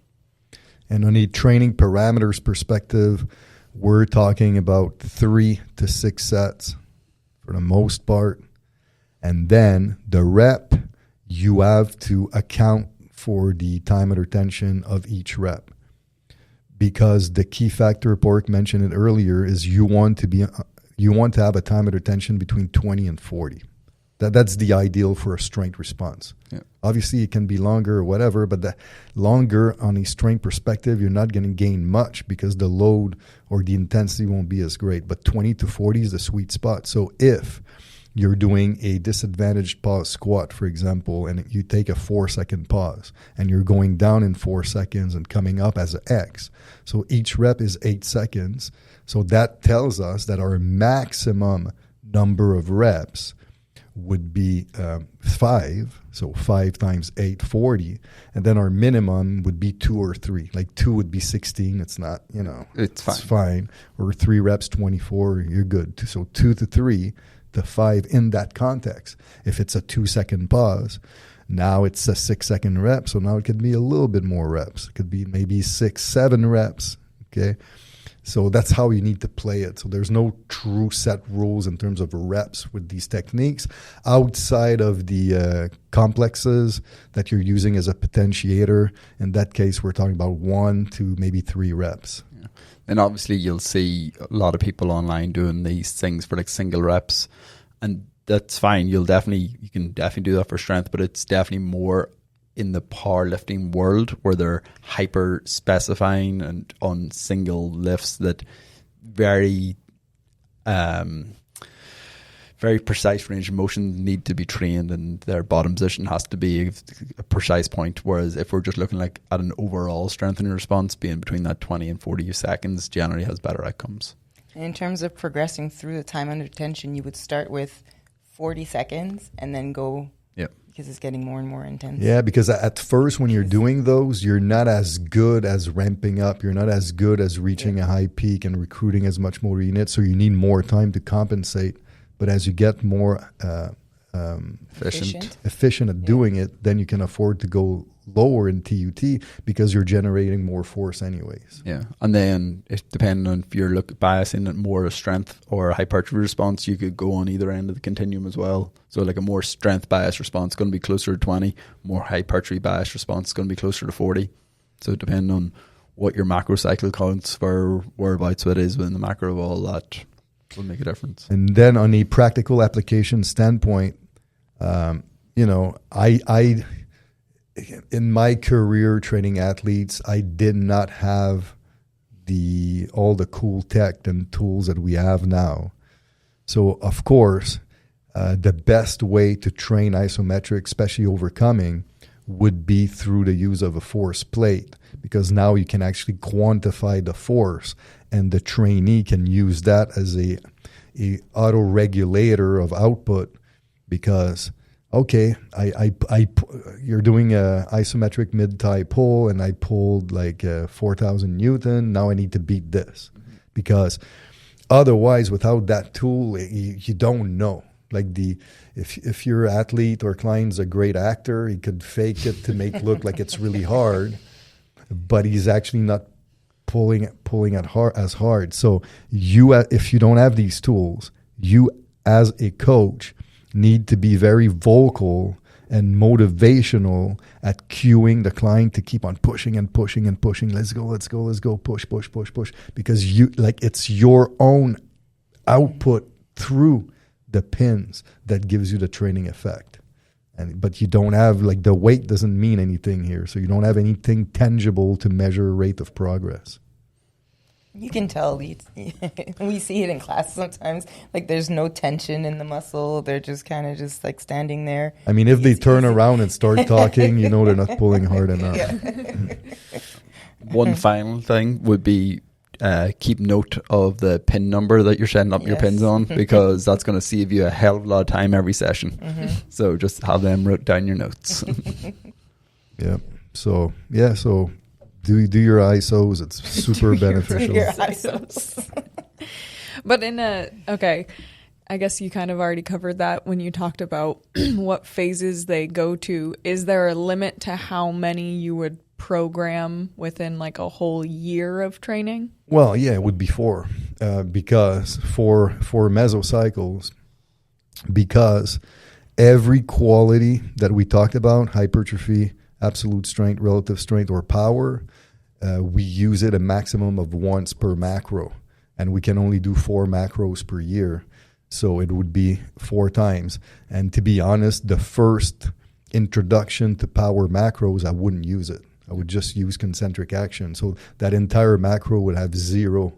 And on a training parameters perspective, we're talking about 3 to 6 sets for the most part. And then the rep, you have to account for the time under tension of each rep. Because the key factor, Pork mentioned it earlier, is you want to have a time under tension between 20 and 40. That's the ideal for a strength response. Yeah. Obviously, it can be longer or whatever, but the longer on a strength perspective, you're not going to gain much because the load or the intensity won't be as great. But 20 to 40 is the sweet spot. So if you're doing a disadvantaged pause squat, for example, and you take a 4-second pause, and you're going down in 4 seconds and coming up as an X. So each rep is 8 seconds. So that tells us that our maximum number of reps would be 5, so 5 times 8, 40, and then our minimum would be 2 or 3. Like 2 would be 16. It's not, it's fine. Or 3 reps, 24. You're good. So 2 to 3 to 5 in that context. If it's a 2-second pause, now it's a 6-second rep. So now it could be a little bit more reps. It could be maybe 6, 7 reps. Okay. So that's how you need to play it. So there's no true set rules in terms of reps with these techniques outside of the complexes that you're using as a potentiator. In that case, we're talking about 1 to maybe 3 reps. Yeah. And obviously you'll see a lot of people online doing these things for like single reps, and that's fine. You can definitely do that for strength, but it's definitely more in the powerlifting world where they're hyper specifying and on single lifts that very precise range of motion need to be trained, and their bottom position has to be a precise point. Whereas if we're just looking like at an overall strengthening response, being between that 20 and 40 seconds generally has better outcomes. In terms of progressing through the time under tension, you would start with 40 seconds and then go. Yep. Because it's getting more and more intense. Yeah, because at first when you're doing those, you're not as good as ramping up. You're not as good as reaching a high peak and recruiting as much motor units. So you need more time to compensate. But as you get more efficient at doing it, then you can afford to go lower in TUT because you're generating more force anyways. Yeah, and then depending on if you're biasing at more a strength or a hypertrophy response, you could go on either end of the continuum as well. So like a more strength bias response is going to be closer to 20, more hypertrophy bias response is going to be closer to 40. So depending on what your macro cycle counts for, whereabouts it is within the macro, all that will make a difference. And then on a practical application standpoint, I in my career training athletes, I did not have all the cool tech and tools that we have now. So of course, the best way to train isometric, especially overcoming, would be through the use of a force plate, because now you can actually quantify the force, and the trainee can use that as a auto-regulator of output. Because you're doing a isometric mid-thigh pull, and I pulled like 4,000 Newton. Now I need to beat this, because otherwise, without that tool, you don't know. Like if your athlete or client's a great actor, he could fake it to make look like it's really hard, but he's actually not pulling as hard. So if you don't have these tools, you as a coach need to be very vocal and motivational at cueing the client to keep on pushing and pushing and pushing. Let's go, push, because it's your own output through the pins that gives you the training effect. But you don't have, the weight doesn't mean anything here, so you don't have anything tangible to measure rate of progress. You can tell, we see it in class sometimes, there's no tension in the muscle. They're just kind of just standing there. I mean, if they turn around and start talking, they're not pulling hard enough. Yeah. One final thing would be keep note of the pin number that you're setting up your pins on, because that's going to save you a hell of a lot of time every session. Mm-hmm. So just have them wrote down your notes. Yeah. So do your ISOs. It's super beneficial. Do your ISOs. But I guess you kind of already covered that when you talked about what phases they go to. Is there a limit to how many you would program within like a whole year of training? Well, yeah, it would be 4 because for mesocycles, because every quality that we talked about, hypertrophy, absolute strength, relative strength, or power, we use it a maximum of once per macro. And we can only do 4 macros per year. So it would be 4 times. And to be honest, the first introduction to power macros, I wouldn't use it. I would just use concentric action. So that entire macro would have 0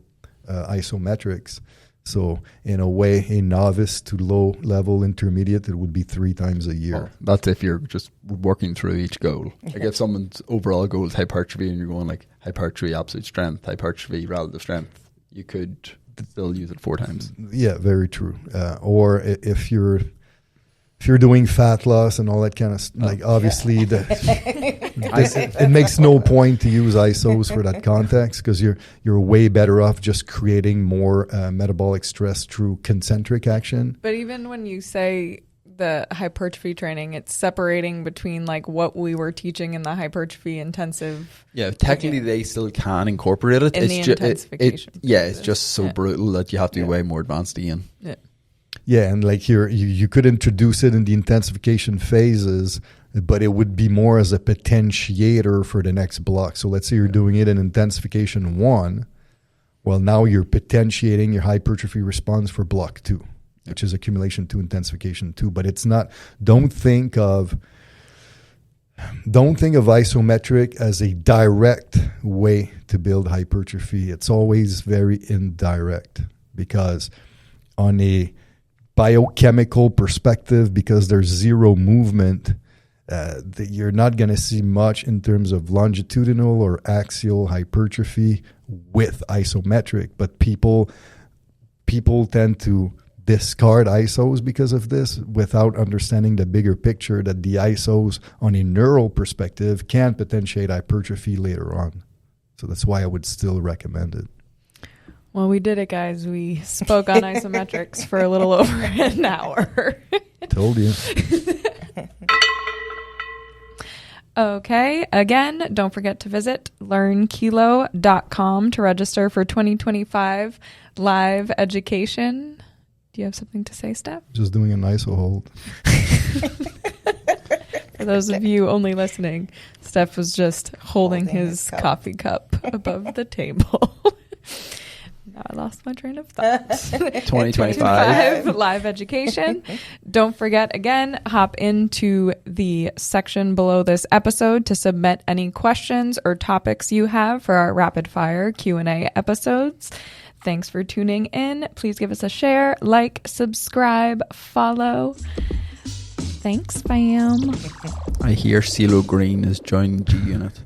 isometrics. So in a way, a novice to low level intermediate, it would be 3 times a year. Well, that's if you're just working through each goal. Like if someone's overall goal is hypertrophy and you're going like hypertrophy, absolute strength, hypertrophy, relative strength, you could still use it 4 times. Yeah, very true. Or if you're doing fat loss and all that kind of like obviously it makes no point to use ISOs for that context because you're way better off just creating more metabolic stress through concentric action. But even when you say the hypertrophy training, it's separating between like what we were teaching in the hypertrophy intensive. Yeah, technically they still can incorporate it. In the intensification. It's just so brutal that you have to be way more advanced again. Yeah. Yeah, and like here, you could introduce it in the intensification phases, but it would be more as a potentiator for the next block. So let's say you're doing it in intensification 1. Well, now you're potentiating your hypertrophy response for block 2, which is accumulation 2, intensification 2. But it's not, don't think of isometric as a direct way to build hypertrophy. It's always very indirect because on a biochemical perspective, because there's 0 movement, you're not going to see much in terms of longitudinal or axial hypertrophy with isometric. But people tend to discard ISOs because of this without understanding the bigger picture that the ISOs on a neural perspective can potentiate hypertrophy later on. So that's why I would still recommend it. Well, we did it, guys. We spoke on isometrics for a little over an hour. Told you. Okay. Again, don't forget to visit learnkilo.com to register for 2025 live education. Do you have something to say, Steph? Just doing an ISO hold. For those of you only listening, Steph was just holding his coffee cup above the table. Now I lost my train of thought. 2025 live education. Don't forget, again, hop into the section below this episode to submit any questions or topics you have for our rapid fire Q&A episodes. Thanks for tuning in. Please give us a share, like, subscribe, follow. Thanks, fam. I hear CeeLo Green is joining G Unit.